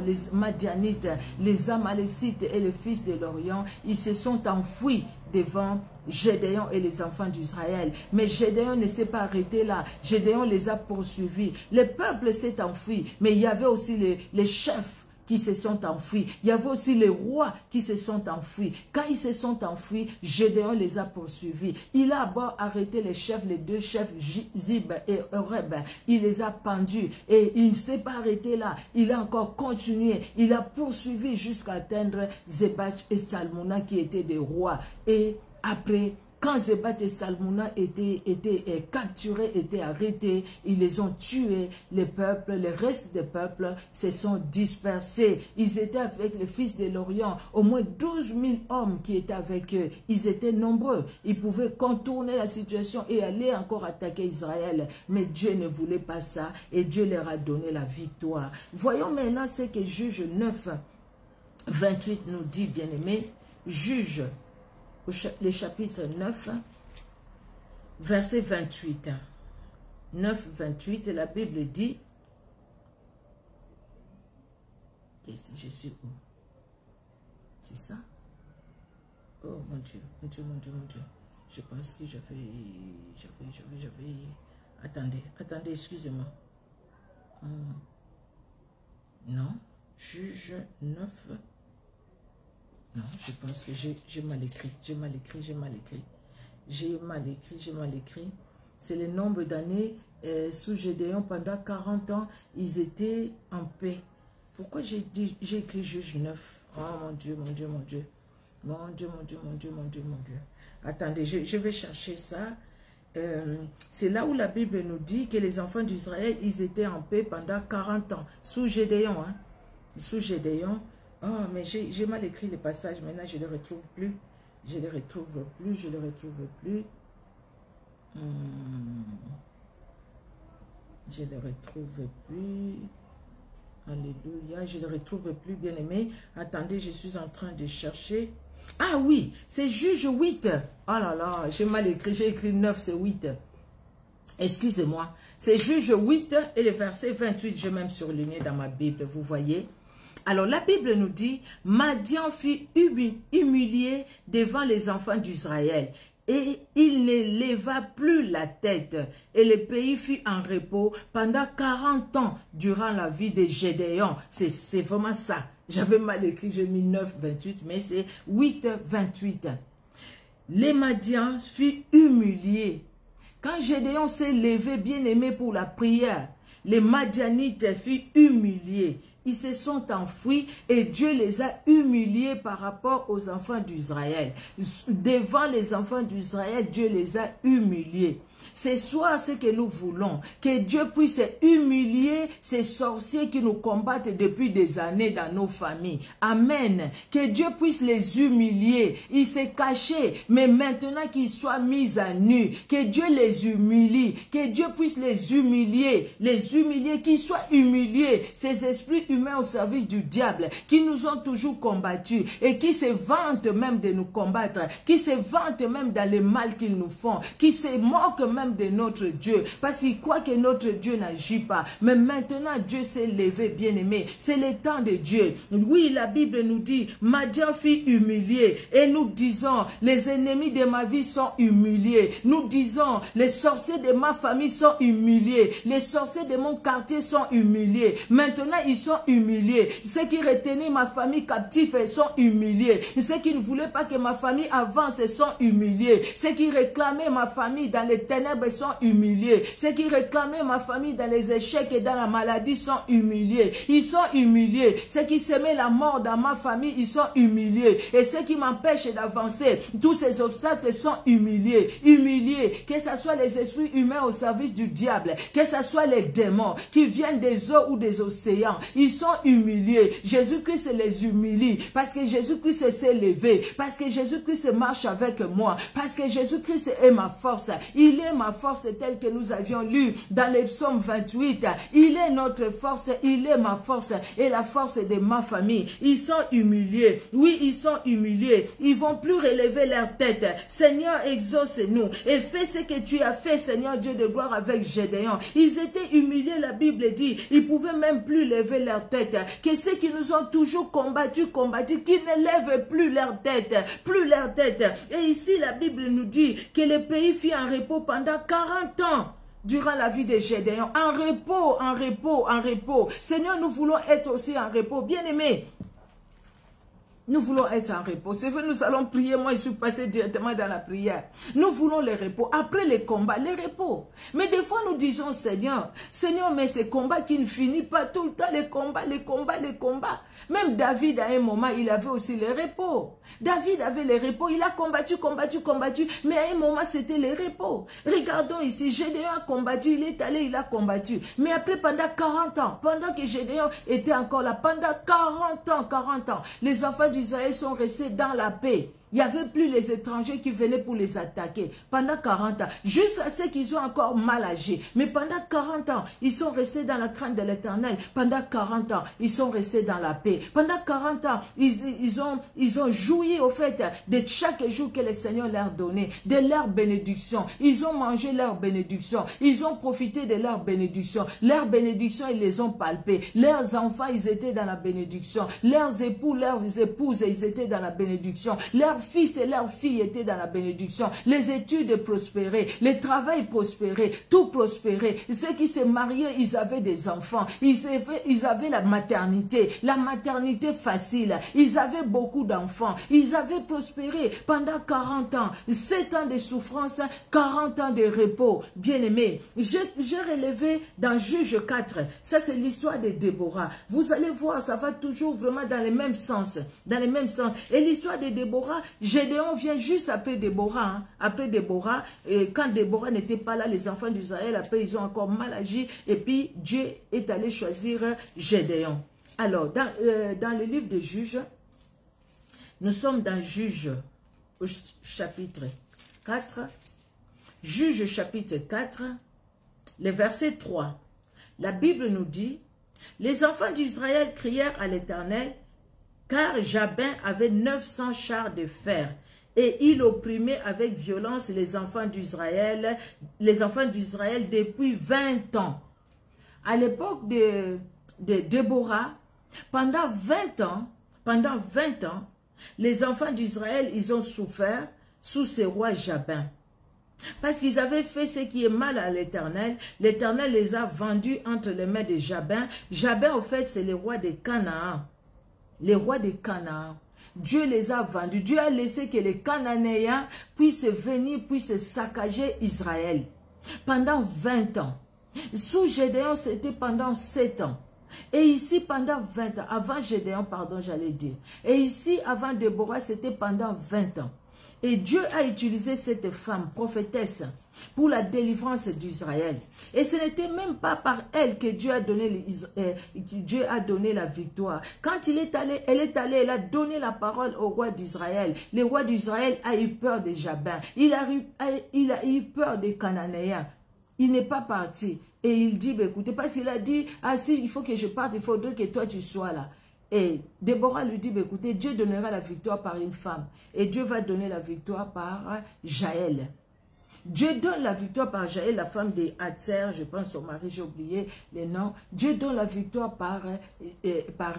les Madianites, les Amalécites et les fils de l'Orient, ils se sont enfuis devant Gédéon et les enfants d'Israël. Mais Gédéon ne s'est pas arrêté là. Gédéon les a poursuivis. Le peuple s'est enfui. Mais il y avait aussi les chefs qui se sont enfuis. Il y avait aussi les rois qui se sont enfuis. Quand ils se sont enfuis, Gédéon les a poursuivis. Il a d'abord arrêté les chefs, les 2 chefs, Zib et Oreb. Il les a pendus et il ne s'est pas arrêté là. Il a encore continué. Il a poursuivi jusqu'à atteindre Zébach et Salmona qui étaient des rois. Et après, quand Zébat et Salmona étaient capturés, étaient arrêtés, ils les ont tués. Les peuples, le reste des peuples se sont dispersés. Ils étaient avec les fils de l'Orient. Au moins 12 000 hommes qui étaient avec eux. Ils étaient nombreux. Ils pouvaient contourner la situation et aller encore attaquer Israël. Mais Dieu ne voulait pas ça et Dieu leur a donné la victoire. Voyons maintenant ce que Juge 9, 28 nous dit, bien-aimés. Juge le chapitre 9, verset 28. 9, 28, la Bible dit, je suis où? C'est ça? Oh mon Dieu, mon Dieu, mon Dieu, mon Dieu. Je pense que j'avais... Attendez, excusez-moi. Non, Juge 9. Non, je pense que j'ai mal écrit. C'est le nombre d'années sous Gédéon. Pendant 40 ans, ils étaient en paix. Pourquoi j'ai écrit Juge 9? Oh mon Dieu, mon Dieu, mon Dieu. Mon Dieu, mon Dieu, mon Dieu, mon Dieu, mon Dieu. Attendez, je vais chercher ça. C'est là où la Bible nous dit que les enfants d'Israël, ils étaient en paix pendant 40 ans. Sous Gédéon, hein. Sous Gédéon. Oh, mais j'ai mal écrit le passage. Maintenant, je ne le retrouve plus. Je ne le retrouve plus. Alléluia. Je ne le retrouve plus, bien aimé. Attendez, je suis en train de chercher. Ah oui, c'est Juge 8. Oh là là, j'ai mal écrit. J'ai écrit 9, c'est 8. Excusez-moi. C'est Juge 8 et le verset 28. J'ai même surligné dans ma Bible, vous voyez. Alors la Bible nous dit, Madian fut humilié devant les enfants d'Israël et il ne leva plus la tête et le pays fut en repos pendant 40 ans durant la vie de Gédéon. C'est vraiment ça. J'avais mal écrit, j'ai mis 9, 28, mais c'est 8, 28. Les Madians furent humiliés. Quand Gédéon s'est levé bien aimé pour la prière, les Madianites furent humiliés. Ils se sont enfuis et Dieu les a humiliés par rapport aux enfants d'Israël. Devant les enfants d'Israël, Dieu les a humiliés. C'est soit ce que nous voulons, que Dieu puisse humilier ces sorciers qui nous combattent depuis des années dans nos familles. Amen. Que Dieu puisse les humilier. Ils s'est caché, mais maintenant qu'ils soient mis à nu, que Dieu les humilie, que Dieu puisse les humilier, qu'ils soient humiliés, ces esprits humains au service du diable, qui nous ont toujours combattus et qui se vantent même de nous combattre, qui se vantent même dans le mal qu'ils nous font, qui se moquent même de notre Dieu, parce qu'ils croient que notre Dieu n'agit pas. Mais maintenant, Dieu s'est levé, bien-aimé. C'est le temps de Dieu. Oui, la Bible nous dit, Madian fut humilié. Et nous disons, les ennemis de ma vie sont humiliés. Nous disons, les sorciers de ma famille sont humiliés. Les sorciers de mon quartier sont humiliés. Maintenant, ils sont humiliés. Ceux qui retenaient ma famille captive sont humiliés. Ceux qui ne voulaient pas que ma famille avance sont humiliés. Ceux qui réclamaient ma famille dans les ténèbres sont humiliés. Ceux qui réclamaient ma famille dans les échecs et dans la maladie sont humiliés. Ils sont humiliés. Ceux qui semaient la mort dans ma famille, ils sont humiliés. Et ceux qui m'empêchent d'avancer, tous ces obstacles sont humiliés. Humiliés. Que ce soit les esprits humains au service du diable, que ce soit les démons qui viennent des eaux ou des océans, ils sont humiliés. Jésus-Christ les humilie parce que Jésus-Christ s'est levé, parce que Jésus-Christ marche avec moi, parce que Jésus-Christ est ma force. Il est ma force telle que nous avions lu dans les psaumes 28. Il est notre force, il est ma force et la force de ma famille. Ils sont humiliés. Oui, ils sont humiliés. Ils vont plus relever leur tête. Seigneur, exauce-nous et fais ce que tu as fait, Seigneur Dieu de gloire, avec Gédéon. Ils étaient humiliés, la Bible dit. Ils pouvaient même plus lever leur tête. Que ceux qui nous ont toujours combattus, qui ne lèvent plus leur tête, Et ici, la Bible nous dit que le pays fut en repos pendant 40 ans. Durant la vie de Gédéon, en repos. Seigneur, nous voulons être aussi en repos. Bien-aimés, nous voulons être en repos. C'est vrai, nous allons prier. Moi, je suis passé directement dans la prière. Nous voulons le repos. Après les combats, les repos. Mais des fois, nous disons, Seigneur, mais ces combats qui ne finissent pas tout le temps, les combats. Même David, à un moment, il avait aussi les repos. David avait les repos. Il a combattu. Mais à un moment, c'était les repos. Regardons ici, Gédéon a combattu. Il est allé, il a combattu. Mais après, pendant 40 ans, pendant que Gédéon était encore là, pendant 40 ans, les enfants d'Israël sont restés dans la paix. Il n'y avait plus les étrangers qui venaient pour les attaquer. Pendant 40 ans, jusqu'à ce qu'ils ont encore mal agi. Mais pendant 40 ans, ils sont restés dans la crainte de l'Éternel. Pendant 40 ans, ils sont restés dans la paix. Pendant 40 ans, ils ont joui au fait de chaque jour que le Seigneur leur donnait, de leur bénédiction. Ils ont mangé leur bénédiction. Ils ont profité de leur bénédiction. Leur bénédiction, ils les ont palpées. Leurs enfants, ils étaient dans la bénédiction. Leurs époux, leurs épouses, ils étaient dans la bénédiction. Leurs fils et leurs filles étaient dans la bénédiction. Les études prospéraient, le travail prospérait, tout prospérait. Ceux qui se mariaient, ils avaient des enfants. Ils avaient la maternité facile. Ils avaient beaucoup d'enfants. Ils avaient prospéré pendant 40 ans. 7 ans de souffrance, 40 ans de repos. Bien-aimés, j'ai relevé dans Juge 4. Ça, c'est l'histoire de Déborah. Vous allez voir, ça va toujours vraiment dans le même sens. Et l'histoire de Déborah, Gédéon vient juste après Déborah. Après Déborah, et quand Déborah n'était pas là, les enfants d'Israël, après, ils ont encore mal agi. Et puis, Dieu est allé choisir Gédéon. Alors, dans le livre des Juges, nous sommes dans Juges au chapitre 4. Juges chapitre 4, le verset 3. La Bible nous dit, les enfants d'Israël crièrent à l'Éternel, car Jabin avait 900 chars de fer, et il opprimait avec violence les enfants d'Israël depuis 20 ans. À l'époque de Déborah, pendant 20 ans, les enfants d'Israël, ils ont souffert sous ce roi Jabin. Parce qu'ils avaient fait ce qui est mal à l'Éternel. L'Éternel les a vendus entre les mains de Jabin. Jabin, au fait, c'est le roi de Canaan. Les rois de Canaan. Dieu les a vendus. Dieu a laissé que les Cananéens puissent venir, puissent saccager Israël. Pendant 20 ans. Sous Gédéon, c'était pendant 7 ans. Et ici, pendant 20 ans. Avant Gédéon, pardon, j'allais dire. Et ici, avant Déborah, c'était pendant 20 ans. Et Dieu a utilisé cette femme, prophétesse, pour la délivrance d'Israël. Et ce n'était même pas par elle que Dieu a donné la victoire. Quand elle est allée, elle a donné la parole au roi d'Israël. Le roi d'Israël a eu peur des Jabins. Il a eu peur des Cananéens. Il n'est pas parti. Et il dit, bah, écoutez, parce qu'il a dit, ah si, il faut que je parte, il faudrait que toi tu sois là. Et Déborah lui dit, bah, écoutez, Dieu donnera la victoire par une femme. Et Dieu va donner la victoire par Jaël. Dieu donne la victoire par Jaël, la femme de Hatzer, je pense son mari, j'ai oublié les noms. Dieu donne la victoire par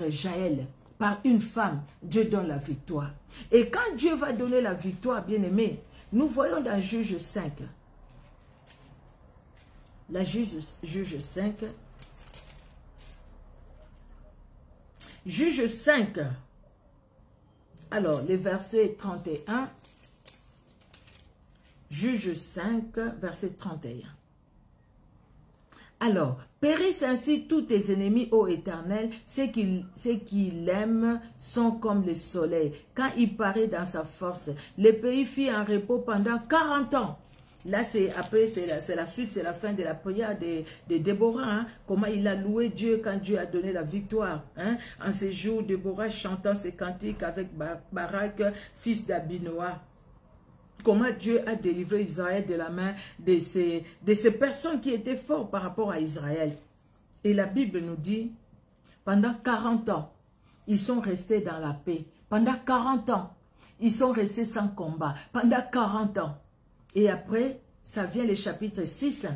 Jaël, par une femme. Dieu donne la victoire. Et quand Dieu va donner la victoire, bien aimé, nous voyons dans Juge 5. La Juge 5. Juge 5. Alors, les versets 31. Juge 5, verset 31. Alors, périssent ainsi tous tes ennemis, ô Éternel, ceux qui l'aiment sont comme le soleil. Quand il paraît dans sa force, le pays fit un repos pendant 40 ans. Là, après, c'est la suite, c'est la fin de la prière de Déborah. Hein? Comment il a loué Dieu quand Dieu a donné la victoire. Hein? En ces jours, Déborah chantant ses cantiques avec Barak, fils d'Abinoam. Comment Dieu a délivré Israël de la main de ces personnes qui étaient fortes par rapport à Israël. Et la Bible nous dit, pendant 40 ans, ils sont restés dans la paix. Pendant 40 ans, ils sont restés sans combat. Pendant 40 ans. Et après, ça vient le chapitre 6,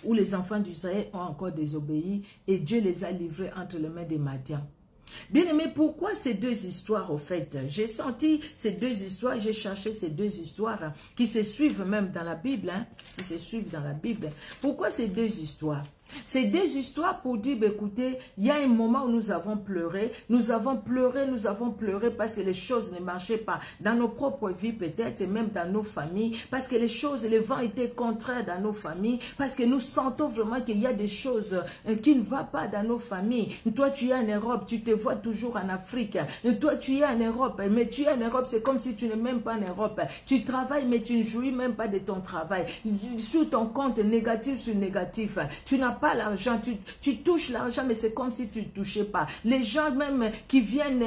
où les enfants d'Israël ont encore désobéi et Dieu les a livrés entre les mains des Madians. Bien aimé, pourquoi ces deux histoires au fait? J'ai senti ces deux histoires, j'ai cherché ces deux histoires qui se suivent même dans la Bible, hein, qui se suivent dans la Bible. Pourquoi ces deux histoires? Ces deux histoires pour dire, écoutez, il y a un moment où nous avons pleuré parce que les choses ne marchaient pas dans nos propres vies peut-être et même dans nos familles, parce que les vents étaient contraires dans nos familles, parce que nous sentons vraiment qu'il y a des choses qui ne vont pas dans nos familles. Toi, tu es en Europe, tu te vois toujours en Afrique. Toi, tu es en Europe, mais tu es en Europe, c'est comme si tu n'es même pas en Europe. Tu travailles, mais tu ne jouis même pas de ton travail. Sur ton compte, négatif sur négatif, tu n'as pas l'argent, tu touches l'argent, mais c'est comme si tu ne touchais pas. Les gens même qui viennent,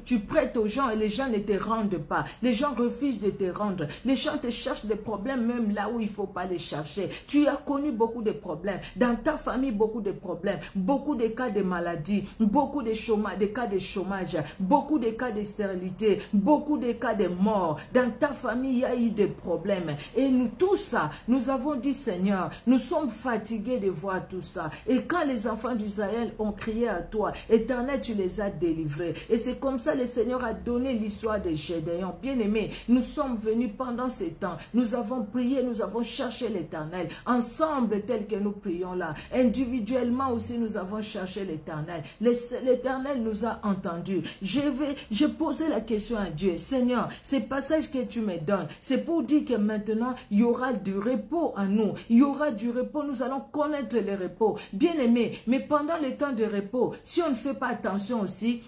tu prêtes aux gens et les gens ne te rendent pas. Les gens refusent de te rendre. Les gens te cherchent des problèmes même là où il ne faut pas les chercher. Tu as connu beaucoup de problèmes. Dans ta famille, beaucoup de problèmes. Beaucoup de cas de maladie, beaucoup de chômage, des cas de chômage, beaucoup de cas de stérilité, beaucoup de cas de mort. Dans ta famille, il y a eu des problèmes. Et nous, tout ça, nous avons dit, Seigneur, nous sommes fatigués de voir tout ça. Et quand les enfants d'Israël ont crié à toi, Éternel, tu les as délivrés. Et c'est comme ça le Seigneur a donné l'histoire de Gédéon. Bien aimé, nous sommes venus pendant ces temps. Nous avons prié, nous avons cherché l'Éternel. Ensemble, tel que nous prions là. Individuellement aussi, nous avons cherché l'Éternel. L'Éternel nous a entendus. J'ai posé la question à Dieu. Seigneur, ces passages que tu me donnes, c'est pour dire que maintenant, il y aura du repos en nous. Il y aura du repos. Nous allons connaître le repos. Bien aimé, mais pendant le temps de repos, si on ne fait pas attention aussi,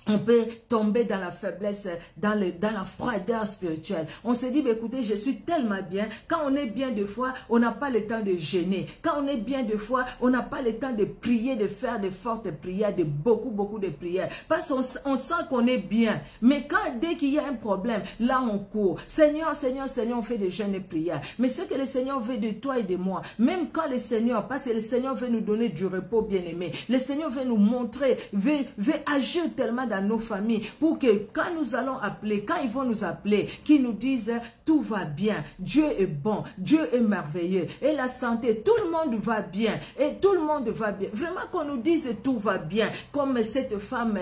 on peut tomber dans la faiblesse, dans la froideur spirituelle. On se dit, bah, écoutez, je suis tellement bien. Quand on est bien des fois, on n'a pas le temps de jeûner. Quand on est bien des fois, on n'a pas le temps de prier, de faire de fortes prières, de beaucoup de prières. Parce qu'on sent qu'on est bien. Mais dès qu'il y a un problème, là on court. Seigneur, Seigneur, Seigneur, on fait des jeûnes et prières. Mais ce que le Seigneur veut de toi et de moi, même quand le Seigneur, parce que le Seigneur veut nous donner du repos, bien aimé. Le Seigneur veut nous montrer, veut agir tellement dans nos familles, pour que quand nous allons appeler, quand ils vont nous appeler, qu'ils nous disent tout va bien, Dieu est bon, Dieu est merveilleux, et la santé, tout le monde va bien, et tout le monde va bien. Vraiment qu'on nous dise tout va bien, comme cette femme,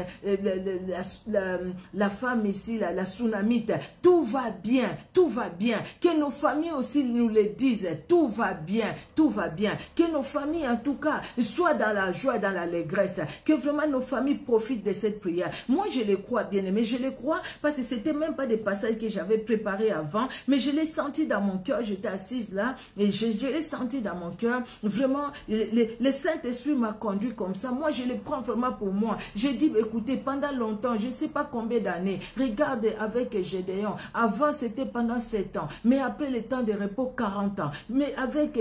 la femme ici, la Sunamite, tout va bien, tout va bien. Que nos familles aussi nous le disent, tout va bien, tout va bien. Que nos familles en tout cas soient dans la joie, dans l'allégresse, que vraiment nos familles profitent de cette prière. Moi, je les crois, bien aimé. Je les crois parce que c'était même pas des passages que j'avais préparés avant, mais je l'ai senti dans mon cœur. J'étais assise là et je l'ai senti dans mon cœur. Vraiment, le Saint-Esprit m'a conduit comme ça. Moi, je les prends vraiment pour moi. J'ai dit, écoutez, pendant longtemps, je ne sais pas combien d'années, regarde avec Gédéon. Avant, c'était pendant 7 ans. Mais après le temps de repos, 40 ans. Mais avec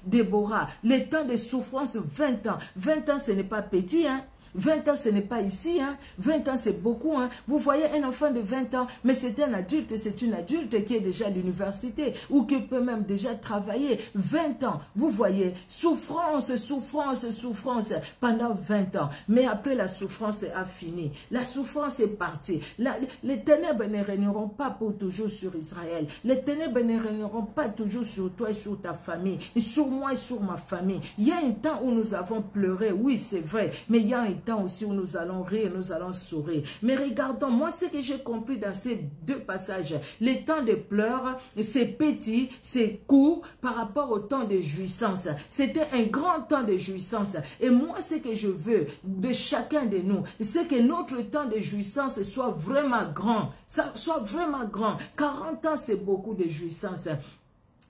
Déborah, le temps de souffrance, 20 ans. 20 ans, ce n'est pas petit, hein. 20 ans, ce n'est pas ici, hein. 20 ans, c'est beaucoup, hein. Vous voyez un enfant de 20 ans, mais c'est un adulte, c'est une adulte qui est déjà à l'université ou qui peut même déjà travailler. 20 ans, vous voyez, souffrance, souffrance, souffrance pendant 20 ans. Mais après, la souffrance a fini. La souffrance est partie. Les ténèbres ne régneront pas pour toujours sur Israël. Les ténèbres ne régneront pas toujours sur toi et sur ta famille, et sur moi et sur ma famille. Il y a un temps où nous avons pleuré, oui, c'est vrai, mais il y a un temps aussi où nous allons rire, nous allons sourire. Mais regardons, moi, ce que j'ai compris dans ces deux passages, les temps de pleurs, c'est petit, c'est court par rapport au temps de jouissance. C'était un grand temps de jouissance. Et moi, ce que je veux de chacun de nous, c'est que notre temps de jouissance soit vraiment grand. Ça soit vraiment grand. 40 ans, c'est beaucoup de jouissance.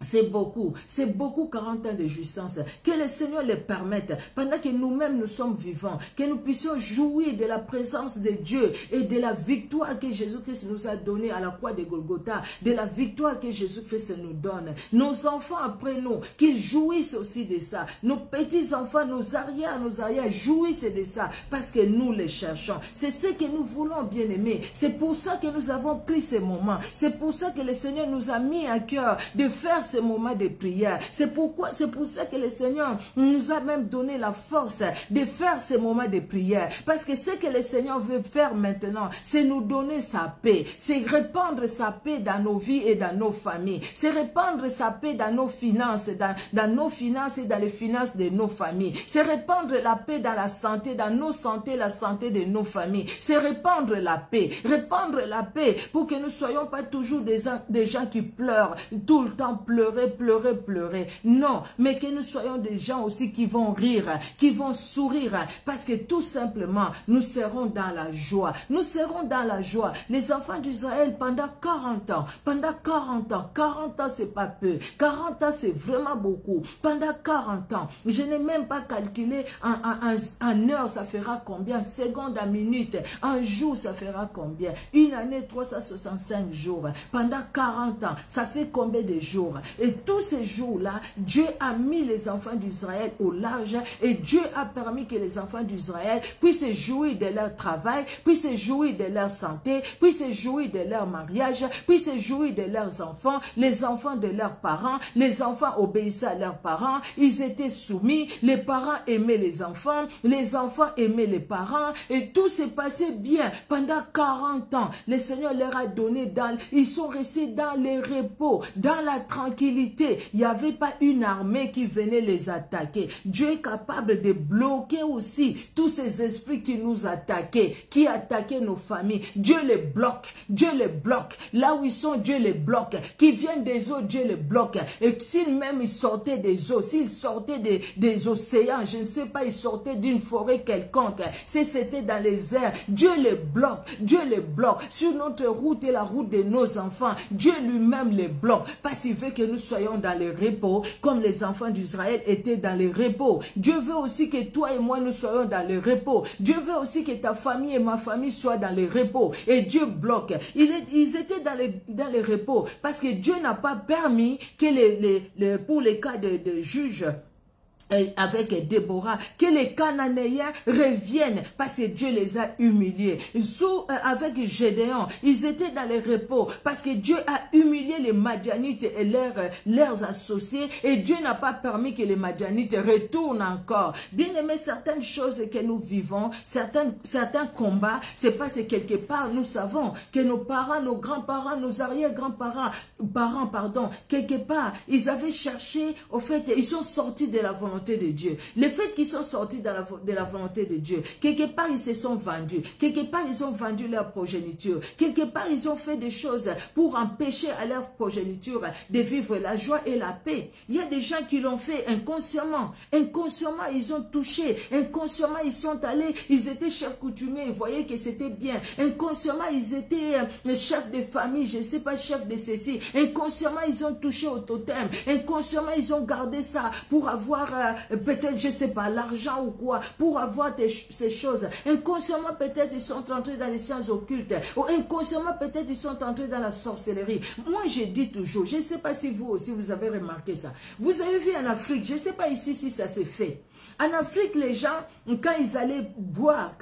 C'est beaucoup 40 ans de jouissance. Que le Seigneur les permette, pendant que nous-mêmes nous sommes vivants, que nous puissions jouir de la présence de Dieu et de la victoire que Jésus-Christ nous a donnée à la croix de Golgotha, de la victoire que Jésus-Christ nous donne. Nos enfants après nous, qu'ils jouissent aussi de ça. Nos petits-enfants, nos arrières jouissent de ça, parce que nous les cherchons. C'est ce que nous voulons, bien aimés. C'est pour ça que nous avons pris ces moments. C'est pour ça que le Seigneur nous a mis à cœur de faire ces moments de prière. C'est pour ça que le Seigneur nous a même donné la force de faire ces moments de prière. Parce que ce que le Seigneur veut faire maintenant, c'est nous donner sa paix. C'est répandre sa paix dans nos vies et dans nos familles. C'est répandre sa paix dans nos finances, dans nos finances et dans les finances de nos familles. C'est répandre la paix dans la santé, dans nos santé, la santé de nos familles. C'est répandre la paix pour que nous ne soyons pas toujours des gens qui pleurent, tout le temps pleurer. Non, mais que nous soyons des gens aussi qui vont rire, qui vont sourire, parce que tout simplement, nous serons dans la joie. Nous serons dans la joie. Les enfants d'Israël pendant 40 ans, 40 ans c'est pas peu, 40 ans c'est vraiment beaucoup. Pendant 40 ans, je n'ai même pas calculé en heure ça fera combien, seconde à minute, un jour ça fera combien, une année 365 jours. Pendant 40 ans, ça fait combien de jours? Et tous ces jours-là, Dieu a mis les enfants d'Israël au large et Dieu a permis que les enfants d'Israël puissent jouir de leur travail, puissent jouir de leur santé, puissent jouir de leur mariage, puissent jouir de leurs enfants, les enfants de leurs parents, les enfants obéissaient à leurs parents, ils étaient soumis, les parents aimaient les enfants aimaient les parents et tout s'est passé bien pendant 40 ans. Le Seigneur leur a donné ils sont restés dans les repos, dans la tranquillité. Il n'y avait pas une armée qui venait les attaquer. Dieu est capable de bloquer aussi tous ces esprits qui nous attaquaient, qui attaquaient nos familles. Dieu les bloque. Là où ils sont, Dieu les bloque. Qui viennent des eaux, Dieu les bloque. Et s'ils même ils sortaient des eaux, s'ils sortaient des océans, je ne sais pas, ils sortaient d'une forêt quelconque, si c'était dans les airs, Dieu les bloque. Sur notre route et la route de nos enfants, Dieu lui-même les bloque. Parce qu'il veut que nous soyons dans les repos, comme les enfants d'Israël étaient dans les repos. Dieu veut aussi que toi et moi nous soyons dans les repos. Dieu veut aussi que ta famille et ma famille soient dans les repos. Et Dieu bloque. Ils étaient dans les repos parce que Dieu n'a pas permis que pour les cas de juges, avec Déborah, que les Cananéens reviennent parce que Dieu les a humiliés. Avec Gédéon, ils étaient dans les repos parce que Dieu a humilié les Madianites et leurs associés et Dieu n'a pas permis que les Madianites retournent encore. Bien aimé, certaines choses que nous vivons, certains combats, c'est parce que quelque part nous savons que nos parents, nos grands-parents, nos arrière-grands-parents parents, pardon, quelque part, ils avaient cherché, au fait, ils sont sortis de la volonté de Dieu. Le fait qu'ils sont sortis de la volonté de Dieu, quelque part, ils se sont vendus. Quelque part, ils ont vendu leur progéniture. Quelque part, ils ont fait des choses pour empêcher à leur progéniture de vivre la joie et la paix. Il y a des gens qui l'ont fait inconsciemment. Inconsciemment, ils ont touché. Inconsciemment, ils sont allés, ils étaient chefs coutumiers, ils voyaient que c'était bien. Inconsciemment, ils étaient chefs de famille, je ne sais pas, chefs de ceci. Inconsciemment, ils ont touché au totem. Inconsciemment, ils ont gardé ça pour avoir peut-être, je ne sais pas, l'argent ou quoi, pour avoir ces choses. Inconsciemment, peut-être, ils sont entrés dans les sciences occultes. Ou inconsciemment, peut-être, ils sont entrés dans la sorcellerie. Moi, je dis toujours, je ne sais pas si vous aussi, vous avez remarqué ça. Vous avez vu en Afrique, je ne sais pas ici si ça s'est fait. En Afrique, les gens, quand ils allaient boire,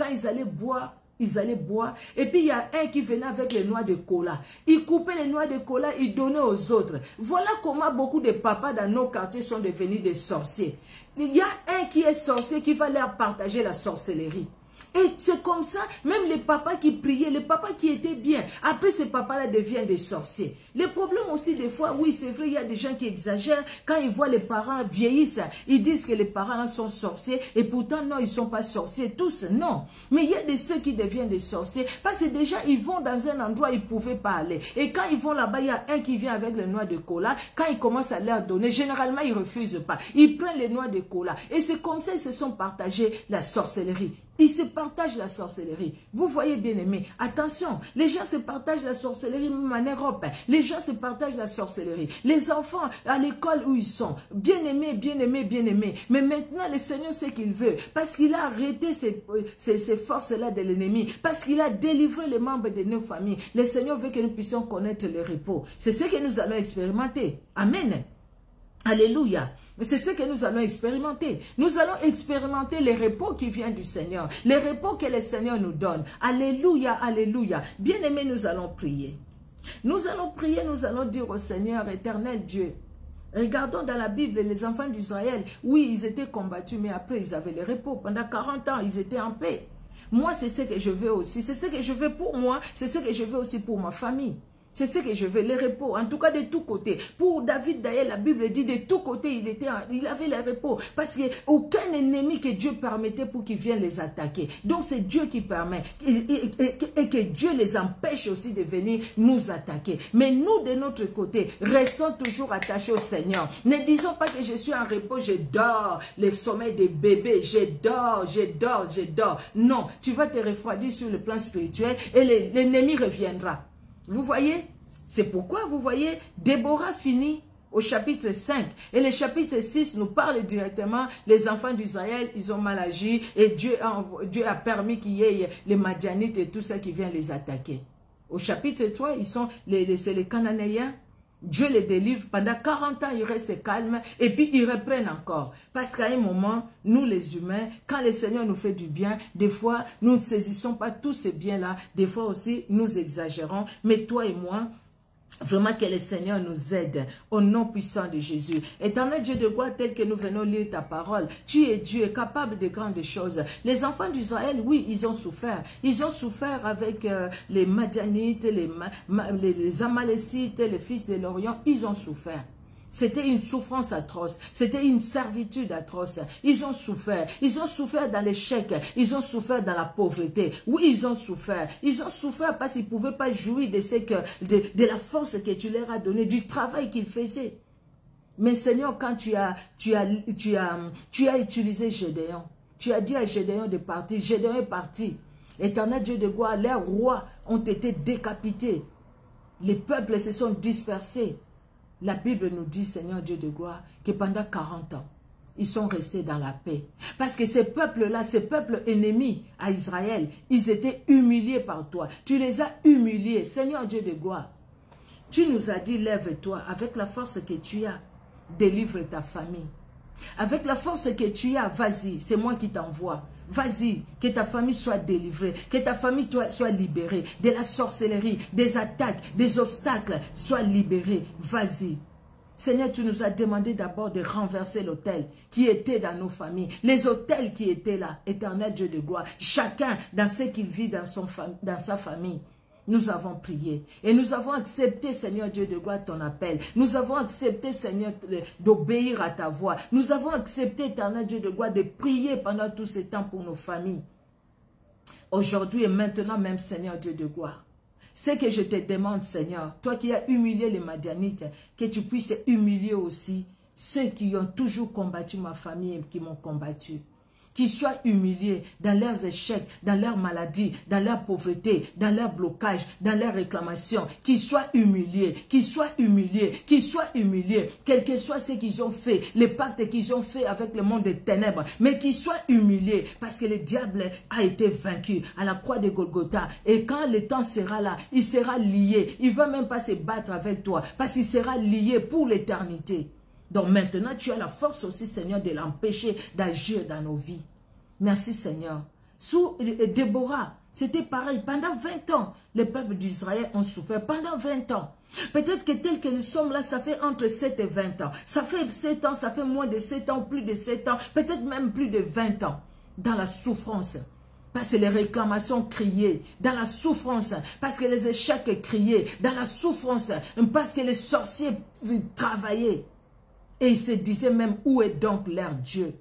ils allaient boire. Et puis, il y a un qui venait avec les noix de cola. Il coupait les noix de cola, il donnait aux autres. Voilà comment beaucoup de papas dans nos quartiers sont devenus des sorciers. Il y a un qui est sorcier qui va leur partager la sorcellerie. Et c'est comme ça, même les papas qui priaient, les papas qui étaient bien, après ces papas-là deviennent des sorciers. Les problèmes aussi des fois, oui c'est vrai, il y a des gens qui exagèrent, quand ils voient les parents vieillissent, ils disent que les parents sont sorciers, et pourtant non, ils ne sont pas sorciers, tous, non. Mais il y a de ceux qui deviennent des sorciers, parce que déjà ils vont dans un endroit où ils ne pouvaient pas aller. Et quand ils vont là-bas, il y a un qui vient avec les noix de cola, quand ils commencent à leur donner, généralement ils ne refusent pas. Ils prennent les noix de cola. Et c'est comme ça qu'ils se sont partagés la sorcellerie. Ils se partagent la sorcellerie. Vous voyez, bien aimé, attention, les gens se partagent la sorcellerie même en Europe. Les gens se partagent la sorcellerie. Les enfants à l'école où ils sont, bien aimés, bien aimés, bien aimés. Mais maintenant, le Seigneur sait qu'il veut, parce qu'il a arrêté ces forces-là de l'ennemi, parce qu'il a délivré les membres de nos familles. Le Seigneur veut que nous puissions connaître le repos. C'est ce que nous allons expérimenter. Amen. Alléluia. Mais c'est ce que nous allons expérimenter. Nous allons expérimenter les repos qui viennent du Seigneur. Les repos que le Seigneur nous donne. Alléluia, alléluia. Bien-aimés, nous allons prier. Nous allons prier, nous allons dire au Seigneur, éternel Dieu. Regardons dans la Bible, les enfants d'Israël, oui, ils étaient combattus, mais après, ils avaient le repos. Pendant 40 ans, ils étaient en paix. Moi, c'est ce que je veux aussi. C'est ce que je veux pour moi. C'est ce que je veux aussi pour ma famille. C'est ce que je veux, les repos, en tout cas de tous côtés. Pour David, d'ailleurs, la Bible dit de tous côtés, il avait les repos. Parce qu'il n'y a aucun ennemi que Dieu permettait pour qu'il vienne les attaquer. Donc c'est Dieu qui permet. Et que Dieu les empêche aussi de venir nous attaquer. Mais nous, de notre côté, restons toujours attachés au Seigneur. Ne disons pas que je suis en repos, je dors, le sommeil des bébés, je dors, je dors, je dors. Non, tu vas te refroidir sur le plan spirituel et l'ennemi reviendra. Vous voyez? C'est pourquoi, vous voyez, Déborah finit au chapitre 5. Et le chapitre 6 nous parle directement, les enfants d'Israël, ils ont mal agi et Dieu a permis qu'il y ait les Madianites et tout ça qui vient les attaquer. Au chapitre 3, c'est les Cananéens. Dieu les délivre, pendant 40 ans, ils restent calmes et puis ils reprennent encore. Parce qu'à un moment, nous les humains, quand le Seigneur nous fait du bien, des fois, nous ne saisissons pas tous ces biens-là. Des fois aussi, nous exagérons. Mais toi et moi, vraiment que le Seigneur nous aide au nom puissant de Jésus. Éternel Dieu de gloire, tel que nous venons lire ta parole, tu es Dieu capable de grandes choses. Les enfants d'Israël, oui, ils ont souffert. Ils ont souffert avec les Madianites, les Amalécites, les fils de l'Orient. Ils ont souffert. C'était une souffrance atroce. C'était une servitude atroce. Ils ont souffert. Ils ont souffert dans l'échec. Ils ont souffert dans la pauvreté. Oui, ils ont souffert. Ils ont souffert parce qu'ils ne pouvaient pas jouir de la force que tu leur as donnée, du travail qu'ils faisaient. Mais Seigneur, quand tu as utilisé Gédéon, tu as dit à Gédéon de partir. Gédéon est parti. Éternel Dieu de gloire, les rois ont été décapités. Les peuples se sont dispersés. La Bible nous dit, Seigneur Dieu de gloire, que pendant 40 ans, ils sont restés dans la paix. Parce que ces peuples-là, ces peuples ennemis à Israël, ils étaient humiliés par toi. Tu les as humiliés, Seigneur Dieu de gloire. Tu nous as dit, lève-toi, avec la force que tu as, délivre ta famille. Avec la force que tu as, vas-y, c'est moi qui t'envoie. Vas-y, que ta famille soit délivrée, que ta famille soit libérée de la sorcellerie, des attaques, des obstacles, soit libérée. Vas-y. Seigneur, tu nous as demandé d'abord de renverser l'autel qui était dans nos familles. Les autels qui étaient là, éternel Dieu de gloire. Chacun dans ce qu'il vit dans sa famille. Nous avons prié et nous avons accepté, Seigneur Dieu de gloire, ton appel. Nous avons accepté, Seigneur, d'obéir à ta voix. Nous avons accepté, éternel Dieu de gloire, de prier pendant tout ce temps pour nos familles. Aujourd'hui et maintenant même, Seigneur Dieu de gloire, c'est que je te demande, Seigneur, toi qui as humilié les Madianites, que tu puisses humilier aussi ceux qui ont toujours combattu ma famille et qui m'ont combattu. Qu'ils soient humiliés dans leurs échecs, dans leurs maladies, dans leur pauvreté, dans leurs blocages, dans leurs réclamations. Qu'ils soient humiliés, qu'ils soient humiliés, qu'ils soient humiliés, quel que soit ce qu'ils ont fait, les pactes qu'ils ont fait avec le monde des ténèbres, mais qu'ils soient humiliés parce que le diable a été vaincu à la croix de Golgotha. Et quand le temps sera là, il sera lié. Il ne va même pas se battre avec toi parce qu'il sera lié pour l'éternité. Donc maintenant, tu as la force aussi, Seigneur, de l'empêcher d'agir dans nos vies. Merci, Seigneur. Sous Déborah, c'était pareil. Pendant 20 ans, les peuples d'Israël ont souffert. Pendant 20 ans. Peut-être que tel que nous sommes là, ça fait entre 7 et 20 ans. Ça fait 7 ans, ça fait moins de 7 ans, plus de 7 ans, peut-être même plus de 20 ans. Dans la souffrance. Parce que les réclamations criaient, dans la souffrance, parce que les échecs criaient, dans la souffrance, parce que les sorciers travaillaient. Et ils se disaient même, où est donc leur Dieu?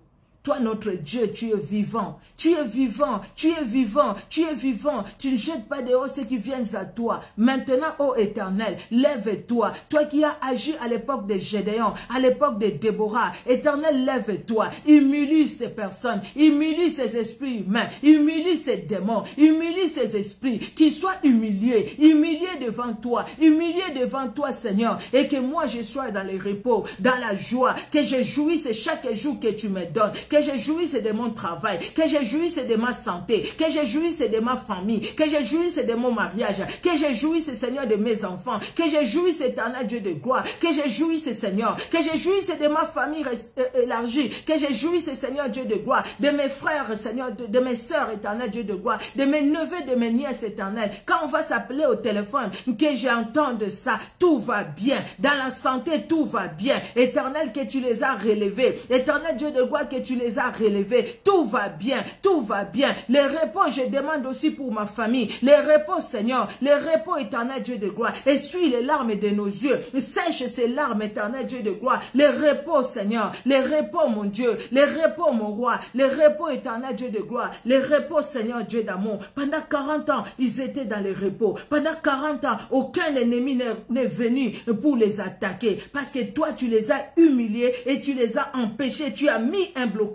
Toi, notre Dieu, tu es vivant. Tu es vivant, tu es vivant, tu es vivant. Tu ne jettes pas dehors ceux qui viennent à toi. Maintenant, ô Éternel, lève-toi. Toi qui as agi à l'époque de Gédéon, à l'époque de Déborah. Éternel, lève-toi. Humilie ces personnes, humilie ces esprits humains, humilie ces démons, humilie ces esprits. Qu'ils soient humiliés, humiliés devant toi, Seigneur. Et que moi, je sois dans le repos, dans la joie, que je jouisse chaque jour que tu me donnes. Que je jouisse de mon travail, que je jouisse de ma santé, que je jouisse de ma famille, que je jouisse de mon mariage, que je jouisse, Seigneur, de mes enfants, que je jouisse, éternel Dieu de gloire, que je jouisse, Seigneur, que je jouisse de ma famille élargie, que je jouisse, Seigneur Dieu de gloire, de mes frères, Seigneur, de mes sœurs, éternel Dieu de gloire, de mes neveux, de mes nièces, éternel. Quand on va s'appeler au téléphone, que j'entende ça, tout va bien. Dans la santé, tout va bien. Éternel, que tu les as relevés. Éternel Dieu de gloire, que tu les as relevés. Tout va bien, tout va bien. Les repos, je demande aussi pour ma famille. Les repos, Seigneur, les repos, éternel Dieu de gloire. Essuie les larmes de nos yeux. Sèche ces larmes, éternel Dieu de gloire. Les repos, Seigneur. Les repos, mon Dieu. Les repos, mon roi. Les repos, éternel Dieu de gloire. Les repos, Seigneur Dieu d'amour. Pendant 40 ans, ils étaient dans les repos. Pendant 40 ans, aucun ennemi n'est venu pour les attaquer. Parce que toi, tu les as humiliés et tu les as empêchés. Tu as mis un blocage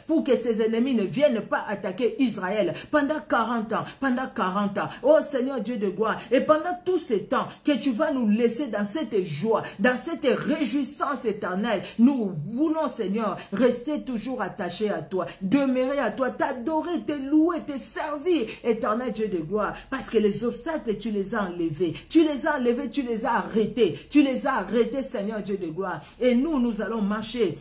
pour que ces ennemis ne viennent pas attaquer Israël. Pendant 40 ans, pendant 40 ans. Oh Seigneur Dieu de gloire. Et pendant tout ce temps que tu vas nous laisser dans cette joie, dans cette réjouissance éternelle, nous voulons, Seigneur, rester toujours attachés à toi, demeurer à toi, t'adorer, te louer, te servir, éternel Dieu de gloire. Parce que les obstacles, tu les as enlevés. Tu les as enlevés, tu les as arrêtés. Tu les as arrêtés, Seigneur Dieu de gloire. Et nous allons marcher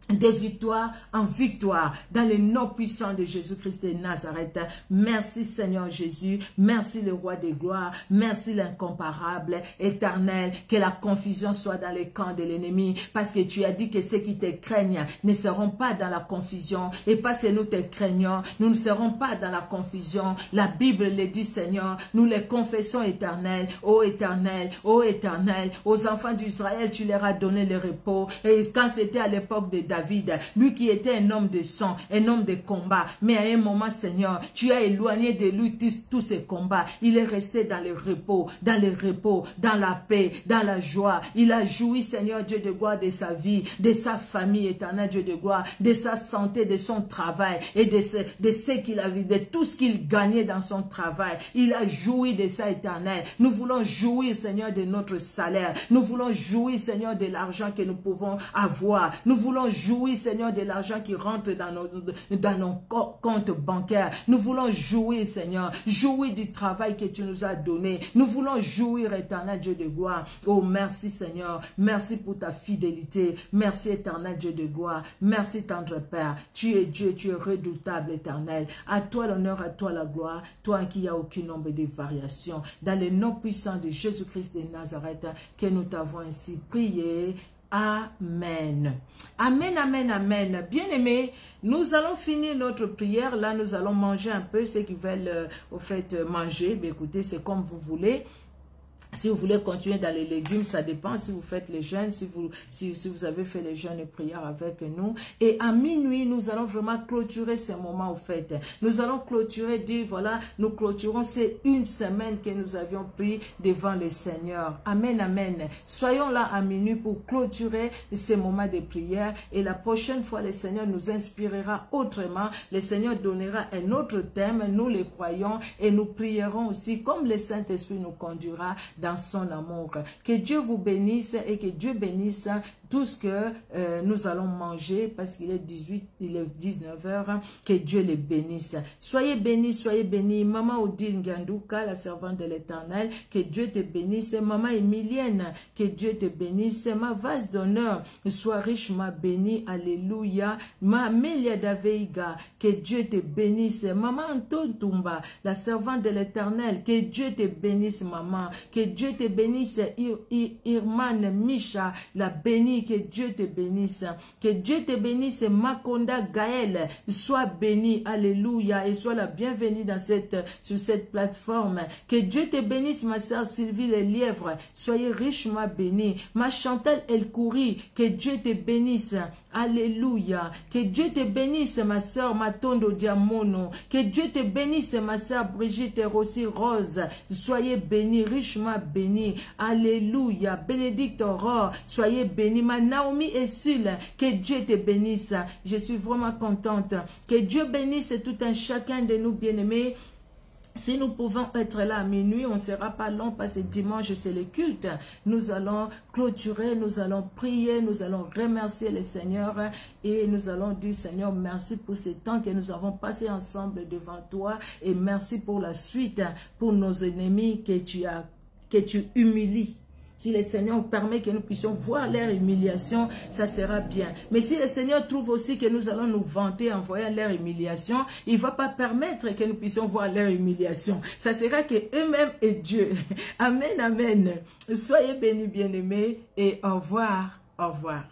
de victoire en victoire dans le nom puissant de Jésus-Christ de Nazareth. Merci Seigneur Jésus, merci le roi de gloire, merci l'incomparable, éternel, que la confusion soit dans les camps de l'ennemi, parce que tu as dit que ceux qui te craignent ne seront pas dans la confusion, et parce que nous te craignons, nous ne serons pas dans la confusion. La Bible le dit, Seigneur, nous les confessons, éternel, ô éternel, ô éternel. Aux enfants d'Israël, tu leur as donné le repos, et quand c'était à l'époque de David, lui qui était un homme de sang, un homme de combat, mais à un moment, Seigneur, tu as éloigné de lui tous ces combats. Il est resté dans le repos, dans la paix, dans la joie. Il a joui, Seigneur Dieu de gloire, de sa vie, de sa famille, éternel Dieu de gloire, de sa santé, de son travail et de ce qu'il a vu, de tout ce qu'il gagnait dans son travail. Il a joui de ça, éternel. Nous voulons jouir, Seigneur, de notre salaire. Nous voulons jouir, Seigneur, de l'argent que nous pouvons avoir. Nous voulons jouir, Seigneur, de l'argent qui rentre dans nos comptes bancaires. Nous voulons jouir, Seigneur, jouir du travail que tu nous as donné. Nous voulons jouir, éternel Dieu de gloire. Oh, merci, Seigneur. Merci pour ta fidélité. Merci, éternel Dieu de gloire. Merci, tendre Père. Tu es Dieu, tu es redoutable, éternel. À toi l'honneur, à toi la gloire. Toi en qui il n'y a aucun nombre de variations. Dans le nom puissant de Jésus-Christ de Nazareth, que nous t'avons ainsi prié. Amen. Amen, amen, amen. Bien-aimés, nous allons finir notre prière. Là, nous allons manger un peu. Ceux qui veulent, au fait, manger, bien, écoutez, c'est comme vous voulez. Si vous voulez continuer dans les légumes, ça dépend si vous faites les jeûnes, si vous avez fait les jeûnes et prières avec nous. Et à minuit, nous allons vraiment clôturer ces moments au fait. Nous allons clôturer, dire voilà, nous clôturons ces une semaine que nous avions pris devant le Seigneur. Amen, amen. Soyons là à minuit pour clôturer ces moments de prière. Et la prochaine fois, le Seigneur nous inspirera autrement. Le Seigneur donnera un autre thème, nous les croyons, et nous prierons aussi comme le Saint-Esprit nous conduira dans son amour. Que Dieu vous bénisse et que Dieu bénisse tout ce que nous allons manger parce qu'il est 19 heures. Que Dieu les bénisse. Soyez bénis. Maman Odile Ngandouka, la servante de l'Éternel, que Dieu te bénisse. Maman Emilienne, que Dieu te bénisse. Ma vase d'honneur, sois richement bénie. Alléluia. Ma Amélia Daveiga, que Dieu te bénisse. Maman Anton Tumba, la servante de l'Éternel, que Dieu te bénisse, maman. Que Dieu te bénisse. Irman Misha, la bénie. Que Dieu te bénisse. Que Dieu te bénisse. Makonda Gaël, sois béni. Alléluia. Et sois la bienvenue sur cette plateforme. Que Dieu te bénisse, ma sœur Sylvie Les Lièvres. Soyez richement bénie. Ma Chantal Elkouri, que Dieu te bénisse. Alléluia. Que Dieu te bénisse, ma sœur Matondo Diamono. Que Dieu te bénisse, ma sœur Brigitte Rossi Rose. Soyez bénis, richement bénis. Alléluia. Bénédicte Aurore, soyez bénis. Ma Naomi Essul, que Dieu te bénisse. Je suis vraiment contente. Que Dieu bénisse tout un chacun de nous, bien-aimés. Si nous pouvons être là à minuit, on ne sera pas long parce que dimanche c'est le culte. Nous allons clôturer, nous allons prier, nous allons remercier le Seigneur et nous allons dire Seigneur, merci pour ce temps que nous avons passé ensemble devant toi et merci pour la suite, pour nos ennemis que tu humilies. Si le Seigneur permet que nous puissions voir leur humiliation, ça sera bien. Mais si le Seigneur trouve aussi que nous allons nous vanter en voyant leur humiliation, il ne va pas permettre que nous puissions voir leur humiliation. Ça sera que eux-mêmes et Dieu. Amen, amen. Soyez bénis, bien-aimés, et au revoir, au revoir.